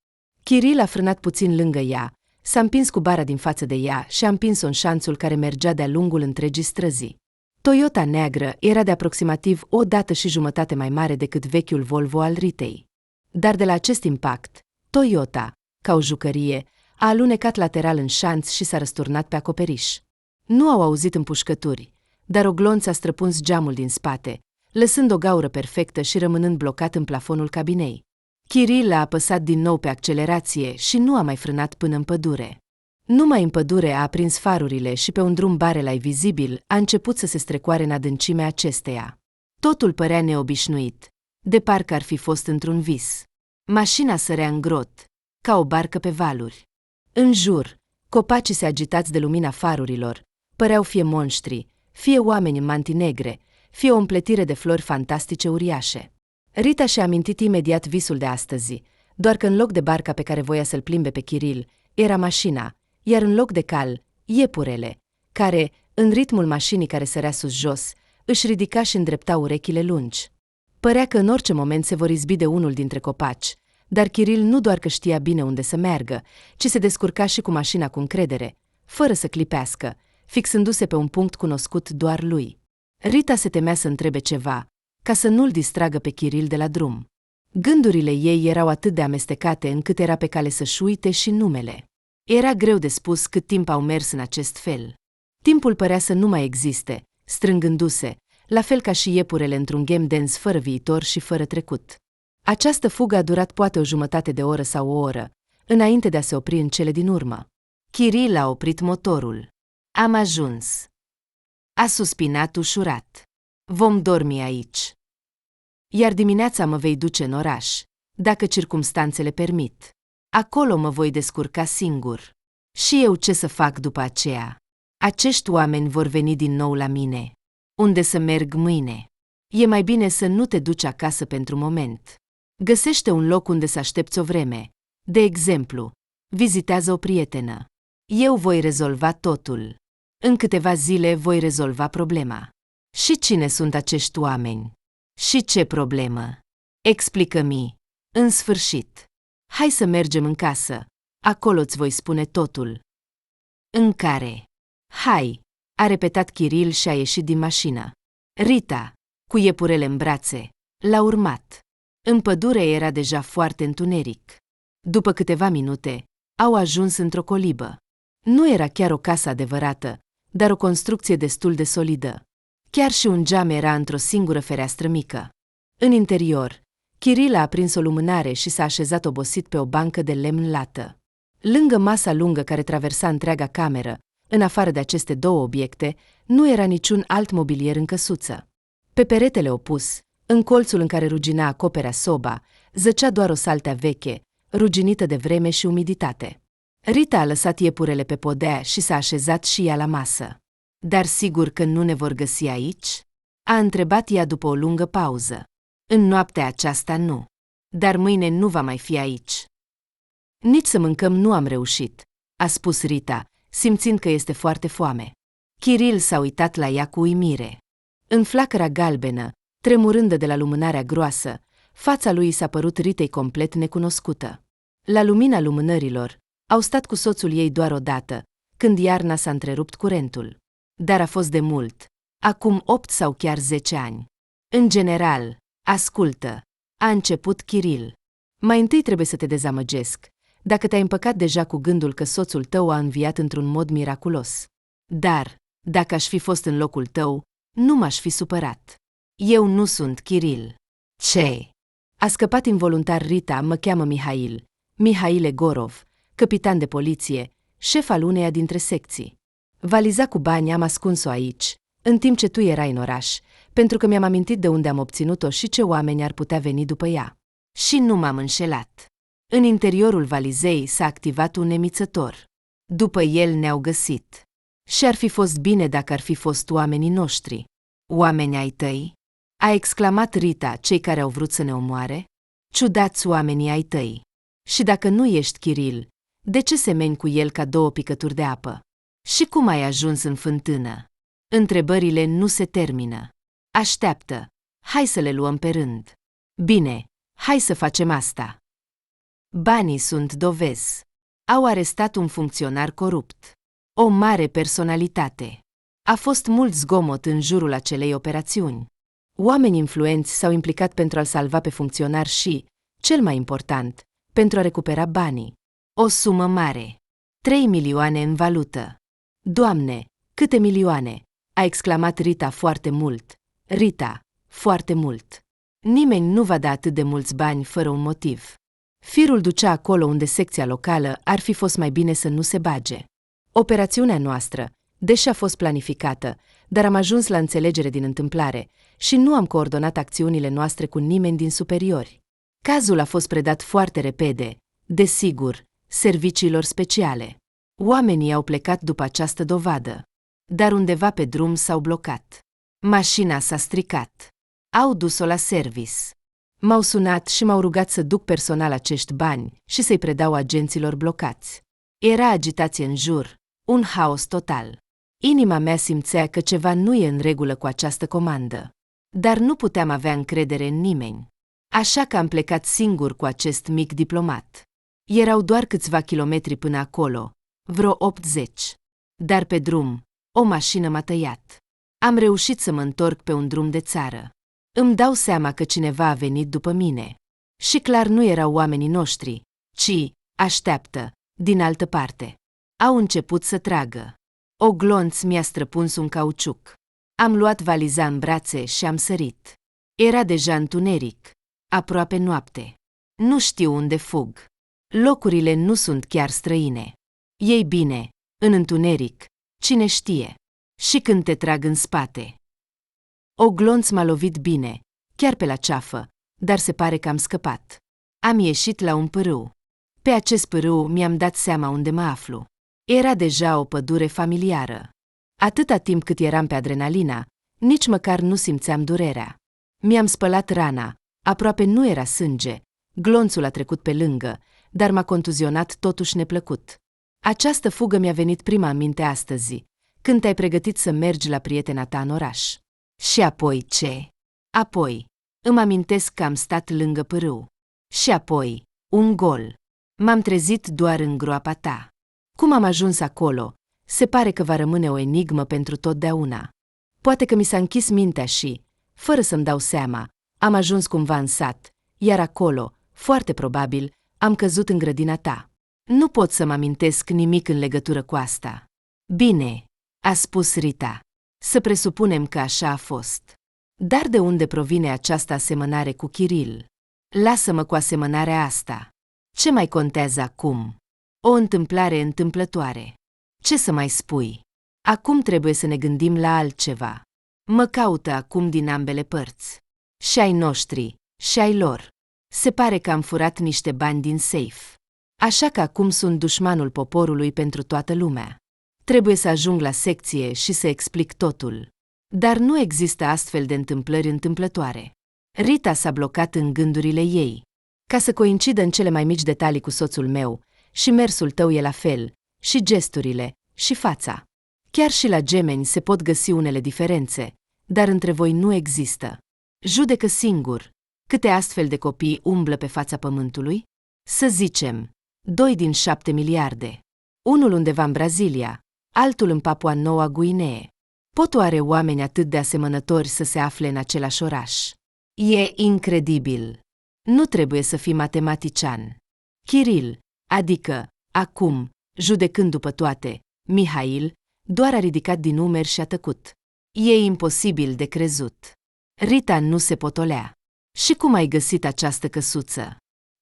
Kiril a frânat puțin lângă ea, s-a împins cu bara din față de ea și a împins-o în șanțul care mergea de-a lungul întregii străzi. Toyota neagră era de aproximativ o dată și jumătate mai mare decât vechiul Volvo al Ritei. Dar de la acest impact, Toyota, ca o jucărie, a alunecat lateral în șanț și s-a răsturnat pe acoperiș. Nu au auzit împușcături, dar o glonță a străpuns geamul din spate, lăsând o gaură perfectă și rămânând blocat în plafonul cabinei. Kiril a apăsat din nou pe accelerație și nu a mai frânat până în pădure. Numai în pădure a aprins farurile și pe un drum barelai vizibil a început să se strecoare în adâncimea acesteia. Totul părea neobișnuit, de parcă ar fi fost într-un vis. Mașina sărea în grot, ca o barcă pe valuri. În jur, copacii se agitați de lumina farurilor, păreau fie monștri, fie oameni în mantii negre, fie o împletire de flori fantastice uriașe. Rita și-a amintit imediat visul de astăzi, doar că în loc de barca pe care voia să-l plimbe pe Kiril, era mașina, iar în loc de cal, iepurele, care, în ritmul mașinii care sărea sus-jos, își ridica și îndrepta urechile lungi. Părea că în orice moment se vor izbi de unul dintre copaci, dar Kiril nu doar că știa bine unde să meargă, ci se descurca și cu mașina cu încredere, fără să clipească, fixându-se pe un punct cunoscut doar lui. Rita se temea să întrebe ceva, ca să nu-l distragă pe Kiril de la drum. Gândurile ei erau atât de amestecate încât era pe cale să-și uite și numele. Era greu de spus cât timp au mers în acest fel. Timpul părea să nu mai existe, strângându-se, la fel ca și iepurele într-un ghem dens fără viitor și fără trecut. Această fugă a durat poate o jumătate de oră sau o oră, înainte de a se opri în cele din urmă. Kiril a oprit motorul. Am ajuns. A suspinat ușurat. Vom dormi aici. Iar dimineața mă vei duce în oraș, dacă circumstanțele permit. Acolo mă voi descurca singur. Și eu ce să fac după aceea? Acești oameni vor veni din nou la mine. Unde să merg mâine? E mai bine să nu te duci acasă pentru moment. Găsește un loc unde să aștepți o vreme. De exemplu, vizitează o prietenă. Eu voi rezolva totul. În câteva zile voi rezolva problema. Și cine sunt acești oameni? Și ce problemă? Explică-mi. În sfârșit. Hai să mergem în casă. Acolo îți voi spune totul. În care? Hai, a repetat Kiril și a ieșit din mașină. Rita, cu iepurele în brațe, l-a urmat. În pădure era deja foarte întuneric. După câteva minute, au ajuns într-o colibă. Nu era chiar o casă adevărată, dar o construcție destul de solidă. Chiar și un geam era într-o singură fereastră mică. În interior, Kiril a aprins o lumânare și s-a așezat obosit pe o bancă de lemn lată. Lângă masa lungă care traversa întreaga cameră, în afară de aceste două obiecte, nu era niciun alt mobilier în căsuță. Pe peretele opus, În colțul în care rugina acoperea soba, zăcea doar o saltea veche, ruginită de vreme și umiditate. Rita a lăsat iepurele pe podea și s-a așezat și ea la masă. Dar sigur că nu ne vor găsi aici? A întrebat ea după o lungă pauză. În noaptea aceasta nu. Dar mâine nu va mai fi aici. Nici să mâncăm nu am reușit, a spus Rita, simțind că este foarte foame. Kiril s-a uitat la ea cu uimire. În flacăra galbenă, tremurândă de la lumânarea groasă, fața lui s-a părut Ritei complet necunoscută. La lumina lumânărilor, au stat cu soțul ei doar o dată, când iarna s-a întrerupt curentul. Dar a fost de mult, acum 8 sau chiar 10 ani. În general, ascultă, a început Kiril. Mai întâi trebuie să te dezamăgesc, dacă te-ai împăcat deja cu gândul că soțul tău a înviat într-un mod miraculos. Dar, dacă aș fi fost în locul tău, nu m-aș fi supărat. Eu nu sunt Kiril. Ce? A scăpat involuntar Rita, mă cheamă Mihail. Mihail Egorov, capitan de poliție, șef al uneia dintre secții. Valiza cu bani am ascuns-o aici, în timp ce tu erai în oraș, pentru că mi-am amintit de unde am obținut-o și ce oameni ar putea veni după ea. Și nu m-am înșelat. În interiorul valizei s-a activat un emițător. După el ne-au găsit. Și ar fi fost bine dacă ar fi fost oamenii noștri. Oameni ai tăi? A exclamat Rita, cei care au vrut să ne omoare? Ciudați oamenii ai tăi. Și dacă nu ești Kiril, de ce semeni cu el ca 2 picături de apă? Și cum ai ajuns în fântână? Întrebările nu se termină. Așteaptă. Hai să le luăm pe rând. Bine, hai să facem asta. Banii sunt dovezi. Au arestat un funcționar corupt. O mare personalitate. A fost mult zgomot în jurul acelei operațiuni. Oameni influenți s-au implicat pentru a-l salva pe funcționar și, cel mai important, pentru a recupera banii. O sumă mare. 3 milioane în valută. Doamne, câte milioane! A exclamat Rita foarte mult. Rita, foarte mult. Nimeni nu va da atât de mulți bani fără un motiv. Firul ducea acolo unde secția locală ar fi fost mai bine să nu se bage. Operațiunea noastră, deși a fost planificată, dar am ajuns la înțelegere din întâmplare și nu am coordonat acțiunile noastre cu nimeni din superiori. Cazul a fost predat foarte repede, desigur, serviciilor speciale. Oamenii au plecat după această dovadă. Dar undeva pe drum s-au blocat. Mașina s-a stricat. Au dus-o la service. M-au sunat și m-au rugat să duc personal acești bani și să-i predau agenților blocați. Era agitație în jur, un haos total. Inima mea simțea că ceva nu e în regulă cu această comandă. Dar nu puteam avea încredere în nimeni. Așa că am plecat singur cu acest mic diplomat. Erau doar câțiva kilometri până acolo, vreo 80. Dar pe drum, o mașină m-a tăiat. Am reușit să mă întorc pe un drum de țară. Îmi dau seama că cineva a venit după mine. Și clar nu erau oamenii noștri, ci, așteaptă, din altă parte. Au început să tragă. O glonț mi-a străpuns un cauciuc. Am luat valiza în brațe și am sărit. Era deja întuneric, aproape noapte. Nu știu unde fug. Locurile nu sunt chiar străine. Ei bine, în întuneric, cine știe? Și când te trag în spate. O glonț m-a lovit bine, chiar pe la ceafă, dar se pare că am scăpat. Am ieșit la un pârâu. Pe acest pârâu mi-am dat seama unde mă aflu. Era deja o pădure familiară. Atâta timp cât eram pe adrenalina, nici măcar nu simțeam durerea. Mi-am spălat rana, aproape nu era sânge, glonțul a trecut pe lângă, dar m-a contuzionat totuși neplăcut. Această fugă mi-a venit prima în minte astăzi, când te-ai pregătit să mergi la prietena ta în oraș. Și apoi ce? Apoi, îmi amintesc că am stat lângă pârâu. Și apoi, un gol. M-am trezit doar în groapa ta. Cum am ajuns acolo, se pare că va rămâne o enigmă pentru totdeauna. Poate că mi s-a închis mintea și, fără să-mi dau seama, am ajuns cumva în sat, iar acolo, foarte probabil, am căzut în grădina ta. Nu pot să-mi amintesc nimic în legătură cu asta. Bine, a spus Rita. Să presupunem că așa a fost. Dar de unde provine această asemănare cu Kiril? Lasă-mă cu asemănarea asta. Ce mai contează acum? O întâmplare întâmplătoare. Ce să mai spui? Acum trebuie să ne gândim la altceva. Mă caută acum din ambele părți. Și ai noștri, și ai lor. Se pare că am furat niște bani din safe. Așa că acum sunt dușmanul poporului pentru toată lumea. Trebuie să ajung la secție și să explic totul. Dar nu există astfel de întâmplări întâmplătoare. Rita s-a blocat în gândurile ei. Ca să coincidă în cele mai mici detalii cu soțul meu, și mersul tău e la fel, și gesturile, și fața. Chiar și la gemeni se pot găsi unele diferențe, dar între voi nu există. Judecă singur. Câte astfel de copii umblă pe fața pământului? Să zicem, 2 din 7 miliarde. Unul undeva în Brazilia, altul în Papua Noua Guinee. Pot oare oameni atât de asemănători să se afle în același oraș? E incredibil. Nu trebuie să fii matematician. Kiril, adică, acum, judecând după toate, Mihail, doar a ridicat din umeri și a tăcut. E imposibil de crezut. Rita nu se potolea. Și cum ai găsit această căsuță?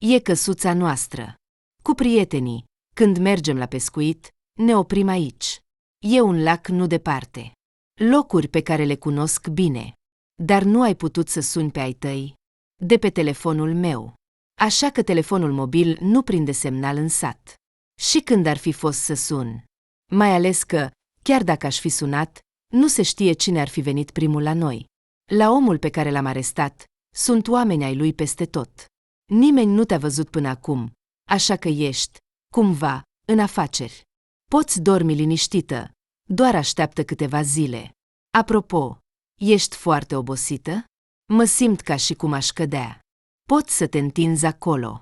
E căsuța noastră. Cu prietenii, când mergem la pescuit, ne oprim aici. E un lac nu departe. Locuri pe care le cunosc bine. Dar nu ai putut să suni pe ai tăi? De pe telefonul meu. Așa că telefonul mobil nu prinde semnal în sat. Și când ar fi fost să sun? Mai ales că, chiar dacă aș fi sunat, nu se știe cine ar fi venit primul la noi. La omul pe care l-am arestat, sunt oameni ai lui peste tot. Nimeni nu te-a văzut până acum, așa că ești, cumva, în afaceri. Poți dormi liniștită, doar așteaptă câteva zile. Apropo, ești foarte obosită? Mă simt ca și cum aș cădea. Poți să te întinzi acolo.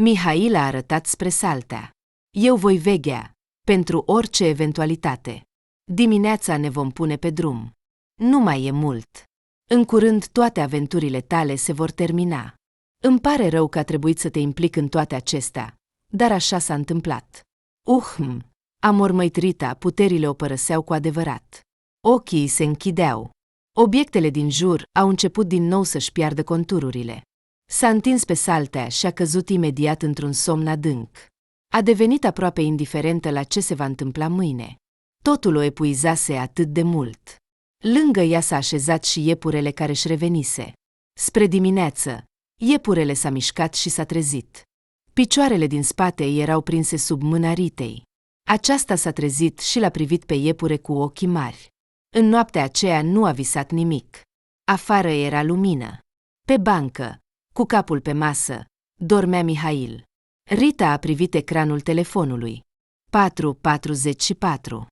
Mihail a arătat spre saltea. Eu voi veghea, pentru orice eventualitate. Dimineața ne vom pune pe drum. Nu mai e mult. În curând toate aventurile tale se vor termina. Îmi pare rău că a trebuit să te implic în toate acestea, dar așa s-a întâmplat. A mormăit Rita, puterile o părăseau cu adevărat. Ochii se închideau. Obiectele din jur au început din nou să-și piardă contururile. S-a întins pe saltea și a căzut imediat într-un somn adânc. A devenit aproape indiferentă la ce se va întâmpla mâine. Totul o epuizase atât de mult. Lângă ea s-a așezat și iepurele care își revenise. Spre dimineață, iepurele s-a mișcat și s-a trezit. Picioarele din spate erau prinse sub mâna Ritei. Aceasta s-a trezit și l-a privit pe iepure cu ochii mari. În noaptea aceea nu a visat nimic. Afară era lumină. Pe bancă, cu capul pe masă, dormea Mihail. Rita a privit ecranul telefonului. 4:44.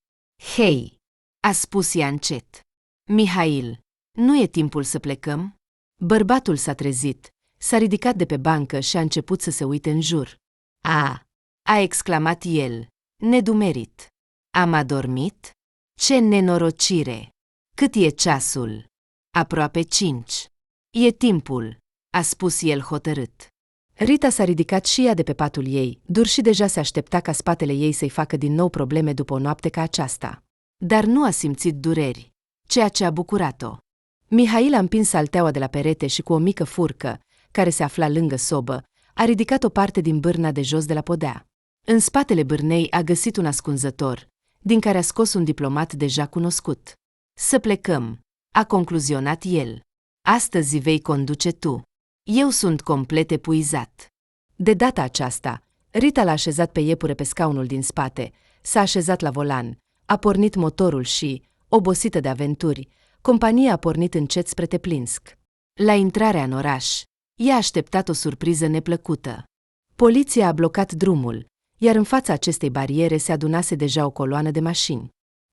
Hei, a spus ea încet. Mihail, nu e timpul să plecăm? Bărbatul s-a trezit, s-a ridicat de pe bancă și a început să se uite în jur. A exclamat el, nedumerit. Am adormit? Ce nenorocire! Cât e ceasul? Aproape 5. E timpul, a spus el hotărât. Rita s-a ridicat și ea de pe patul ei, dur și deja se aștepta ca spatele ei să-i facă din nou probleme după o noapte ca aceasta. Dar nu a simțit dureri, ceea ce a bucurat-o. Mihail a împins salteaua de la perete și cu o mică furcă, care se afla lângă sobă, a ridicat o parte din bârna de jos de la podea. În spatele bârnei a găsit un ascunzător, din care a scos un diplomat deja cunoscut. Să plecăm, a concluzionat el. Astăzi vei conduce tu. Eu sunt complet epuizat. De data aceasta, Rita l-a așezat pe iepure pe scaunul din spate, s-a așezat la volan, a pornit motorul și, obosită de aventuri, compania a pornit încet spre Teplinsk. La intrarea în oraș, i-a așteptat o surpriză neplăcută. Poliția a blocat drumul, iar în fața acestei bariere se adunase deja o coloană de mașini.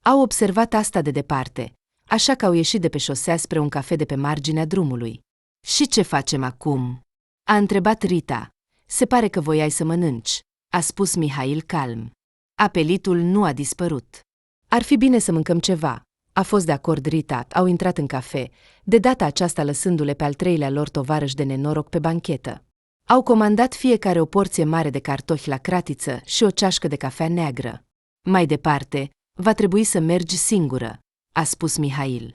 Au observat asta de departe, așa că au ieșit de pe șosea spre un cafe de pe marginea drumului. Și ce facem acum? A întrebat Rita. Se pare că voiai să mănânci, a spus Mihail calm. Apelitul nu a dispărut. Ar fi bine să mâncăm ceva. A fost de acord Rita, au intrat în cafe, de data aceasta lăsându-le pe al treilea lor tovarăș de nenoroc pe banchetă. Au comandat fiecare o porție mare de cartofi la cratiță și o ceașcă de cafea neagră. Mai departe, va trebui să mergi singură, a spus Mihail.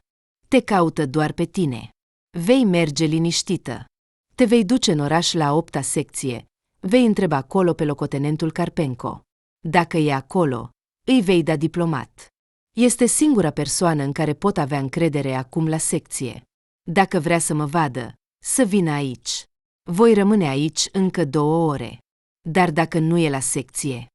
Te caută doar pe tine. Vei merge liniștită. Te vei duce în oraș la 8-a secție. Vei întreba acolo pe locotenentul Karpenko. Dacă e acolo, îi vei da diplomat. Este singura persoană în care pot avea încredere acum la secție. Dacă vrea să mă vadă, Să vină aici. Voi rămâne aici încă 2 ore. Dar dacă nu e la secție,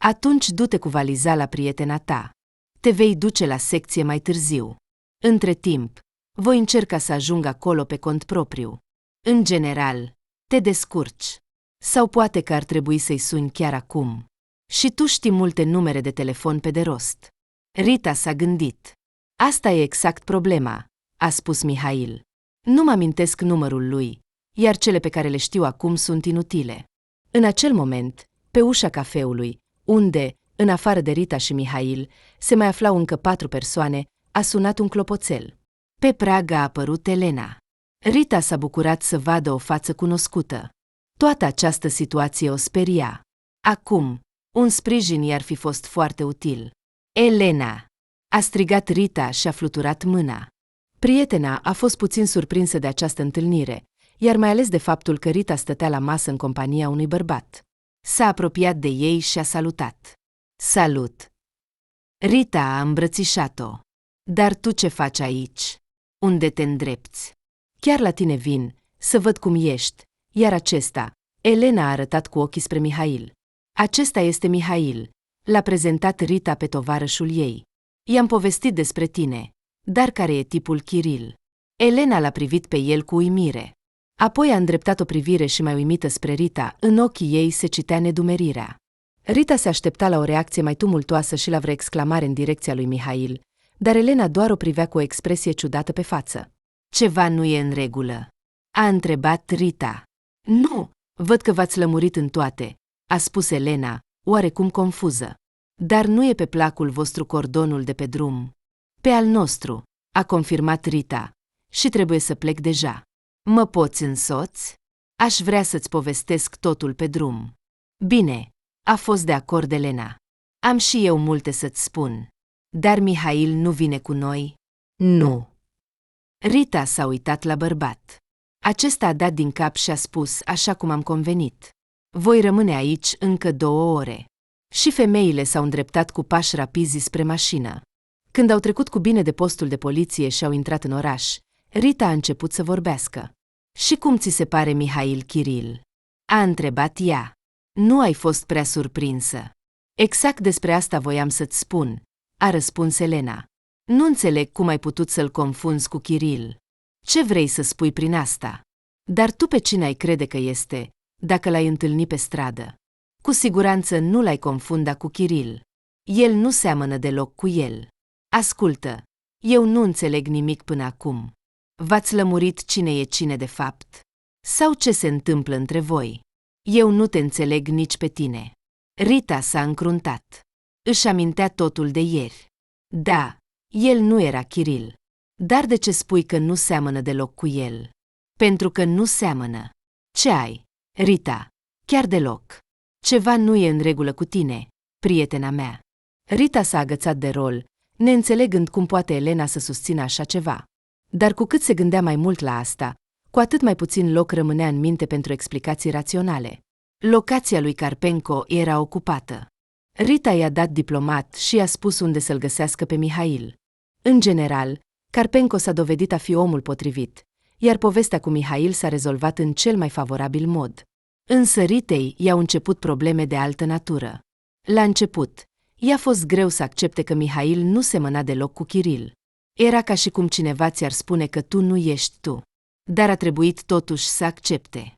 atunci du-te cu valiza la prietena ta. Te vei duce la secție mai târziu. Între timp, voi încerca să ajung acolo pe cont propriu. În general, te descurci. Sau poate că ar trebui să-i suni chiar acum. Și tu știi multe numere de telefon pe de rost. Rita s-a gândit. Asta e exact problema, a spus Mihail. Nu-mi amintesc numărul lui, iar cele pe care le știu acum sunt inutile. În acel moment, pe ușa cafeului, unde, în afară de Rita și Mihail, se mai aflau încă 4 persoane, a sunat un clopoțel. Pe prag a apărut Elena. Rita s-a bucurat să vadă o față cunoscută. Toată această situație o speria. Acum, un sprijin i-ar fi fost foarte util. Elena! A strigat Rita și a fluturat mâna. Prietena a fost puțin surprinsă de această întâlnire, iar mai ales de faptul că Rita stătea la masă în compania unui bărbat. S-a apropiat de ei și a salutat. Salut! Rita a îmbrățișat-o. Dar tu ce faci aici? Unde te îndrepți? Chiar la tine vin, să văd cum ești, iar acesta, Elena a arătat cu ochii spre Mihail. Acesta este Mihail, l-a prezentat Rita pe tovarășul ei. I-am povestit despre tine, dar care e tipul Kiril? Elena l-a privit pe el cu uimire. Apoi a îndreptat o privire și mai uimită spre Rita, în ochii ei se citea nedumerirea. Rita se aștepta la o reacție mai tumultoasă și la vreo exclamare în direcția lui Mihail, dar Elena doar o privea cu o expresie ciudată pe față. Ceva nu e în regulă, a întrebat Rita. Nu, văd că v-ați lămurit în toate, a spus Elena, oarecum confuză. Dar nu e pe placul vostru cordonul de pe drum. Pe al nostru, a confirmat Rita, și trebuie să plec deja. Mă poți însoți? Aș vrea să-ți povestesc totul pe drum. Bine, a fost de acord Elena. Am și eu multe să-ți spun. Dar Mihail nu vine cu noi? Nu. Rita s-a uitat la bărbat. Acesta a dat din cap și a spus, așa cum am convenit. Voi rămâne aici încă 2 ore. Și femeile s-au îndreptat cu pași rapizi spre mașină. Când au trecut cu bine de postul de poliție și au intrat în oraș, Rita a început să vorbească. Și cum ți se pare Mihail Kiril? A întrebat ea. Nu ai fost prea surprinsă. Exact despre asta voiam să-ți spun, a răspuns Elena. Nu înțeleg cum ai putut să-l confunzi cu Kiril. Ce vrei să spui prin asta? Dar tu pe cine ai crede că este, dacă l-ai întâlnit pe stradă? Cu siguranță nu l-ai confunda cu Kiril. El nu seamănă deloc cu el. Ascultă, eu nu înțeleg nimic până acum. V-ați lămurit cine e cine de fapt? Sau ce se întâmplă între voi? Eu nu te înțeleg nici pe tine. Rita s-a încruntat. Își amintea totul de ieri. Da, el nu era Kiril. Dar de ce spui că nu seamănă deloc cu el? Pentru că nu seamănă. Ce ai, Rita? Chiar deloc. Ceva nu e în regulă cu tine, prietena mea. Rita s-a agățat de rol, neînțelegând cum poate Elena să susțină așa ceva. Dar cu cât se gândea mai mult la asta, cu atât mai puțin loc rămânea în minte pentru explicații raționale. Locația lui Karpenko era ocupată. Rita i-a dat diplomat și i-a spus unde să-l găsească pe Mihail. În general, Karpenko s-a dovedit a fi omul potrivit, iar povestea cu Mihail s-a rezolvat în cel mai favorabil mod. Însă Ritei i-au început probleme de altă natură. La început, i-a fost greu să accepte că Mihail nu semăna deloc cu Kiril. Era ca și cum cineva ți-ar spune că tu nu ești tu. Dar a trebuit totuși să accepte.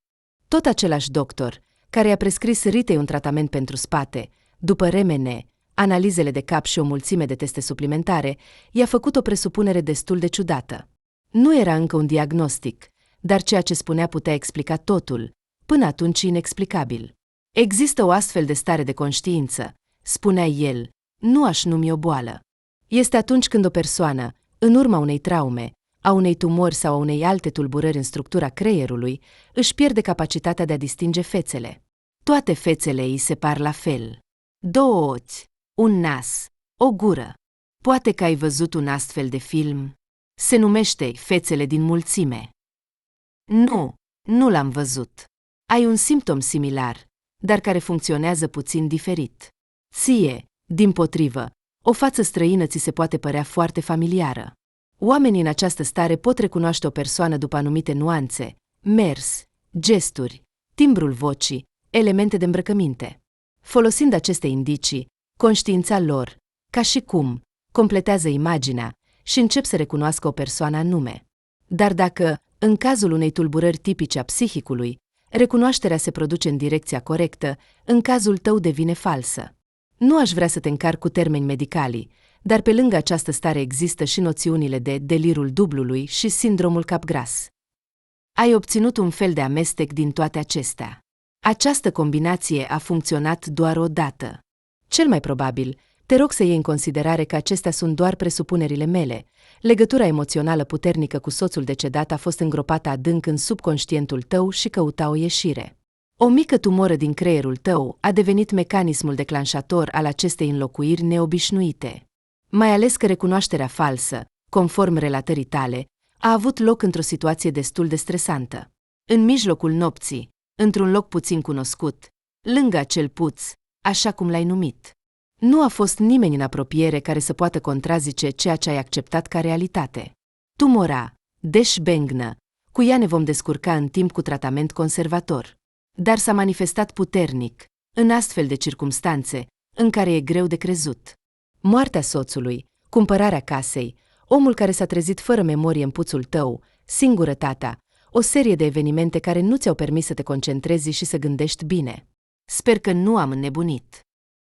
Tot același doctor, care i-a prescris Ritei un tratament pentru spate, după RMN, analizele de cap și o mulțime de teste suplimentare, i-a făcut o presupunere destul de ciudată. Nu era încă un diagnostic, dar ceea ce spunea putea explica totul, până atunci inexplicabil. Există o astfel de stare de conștiință, spunea el, nu aș numi o boală. Este atunci când o persoană, în urma unei traume, a unei tumori sau a unei alte tulburări în structura creierului, își pierde capacitatea de a distinge fețele. Toate fețele îi se par la fel. 2 ochi, un nas, o gură. Poate că ai văzut un astfel de film? Se numește Fețele din mulțime. Nu, nu l-am văzut. Ai un simptom similar, dar care funcționează puțin diferit. Ție, dimpotrivă, o față străină ți se poate părea foarte familiară. Oamenii în această stare pot recunoaște o persoană după anumite nuanțe, mers, gesturi, timbrul vocii, elemente de îmbrăcăminte. Folosind aceste indicii, conștiința lor, ca și cum, completează imaginea și încep să recunoască o persoană anume. Dar dacă, în cazul unei tulburări tipice a psihicului, recunoașterea se produce în direcția corectă, în cazul tău devine falsă. Nu aș vrea să te încarc cu termeni medicali, dar pe lângă această stare există și noțiunile de delirul dublului și sindromul capgras. Ai obținut un fel de amestec din toate acestea. Această combinație a funcționat doar o dată. Cel mai probabil, te rog să iei în considerare că acestea sunt doar presupunerile mele. Legătura emoțională puternică cu soțul decedat a fost îngropată adânc în subconștientul tău și căuta o ieșire. O mică tumoră din creierul tău a devenit mecanismul declanșator al acestei înlocuiri neobișnuite. Mai ales că recunoașterea falsă, conform relatării tale, a avut loc într-o situație destul de stresantă. În mijlocul nopții, într-un loc puțin cunoscut, lângă acel puț, așa cum l-ai numit. Nu a fost nimeni în apropiere care să poată contrazice ceea ce ai acceptat ca realitate. Tumora, deși bengnă, cu ea ne vom descurca în timp cu tratament conservator. Dar s-a manifestat puternic, în astfel de circumstanțe, în care e greu de crezut. Moartea soțului, cumpărarea casei, omul care s-a trezit fără memorie în puțul tău, singurătatea, o serie de evenimente care nu ți-au permis să te concentrezi și să gândești bine. Sper că nu am înnebunit.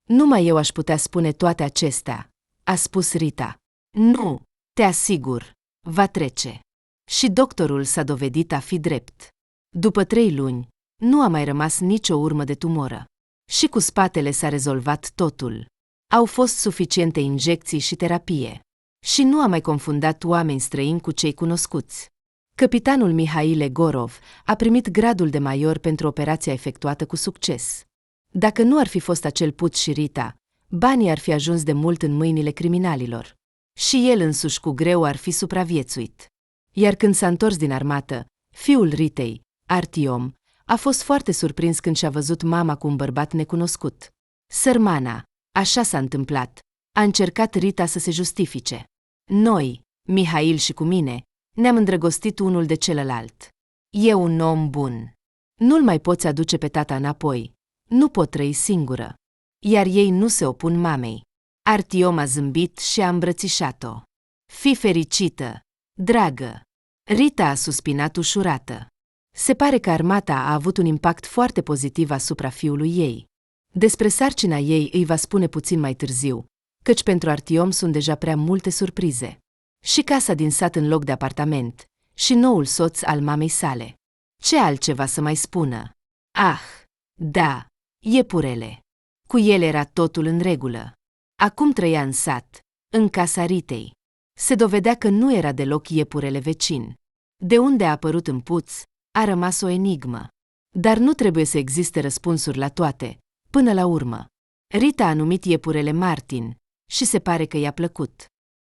Numai eu aș putea spune toate acestea, a spus Rita. Nu, te asigur, va trece. Și doctorul s-a dovedit a fi drept. După 3 luni, nu a mai rămas nicio urmă de tumoră. Și cu spatele s-a rezolvat totul. Au fost suficiente injecții și terapie. Și nu a mai confundat oameni străini cu cei cunoscuți. Capitanul Mihail Gorov a primit gradul de major pentru operația efectuată cu succes. Dacă nu ar fi fost acel puț și Rita, banii ar fi ajuns de mult în mâinile criminalilor. Și el însuși cu greu ar fi supraviețuit. Iar când s-a întors din armată, fiul Ritei, Artiom, a fost foarte surprins când și-a văzut mama cu un bărbat necunoscut. Sărmana, așa s-a întâmplat, a încercat Rita să se justifice. Noi, Mihail și cu mine, ne-am îndrăgostit unul de celălalt. E un om bun. Nu-l mai poți aduce pe tata înapoi. Nu pot trăi singură. Iar ei nu se opun mamei. Artiom a zâmbit și a îmbrățișat-o. Fii fericită, dragă. Rita a suspinat ușurată. Se pare că armata a avut un impact foarte pozitiv asupra fiului ei. Despre sarcina ei îi va spune puțin mai târziu, căci pentru Artiom sunt deja prea multe surprize. Și casa din sat în loc de apartament, și noul soț al mamei sale. Ce altceva să mai spună? Ah, da, iepurele. Cu el era totul în regulă. Acum trăia în sat, în casa Ritei. Se dovedea că nu era deloc iepurele vecin. De unde a apărut în puț, a rămas o enigmă. Dar nu trebuie să existe răspunsuri la toate, până la urmă. Rita a numit iepurele Martin și se pare că i-a plăcut.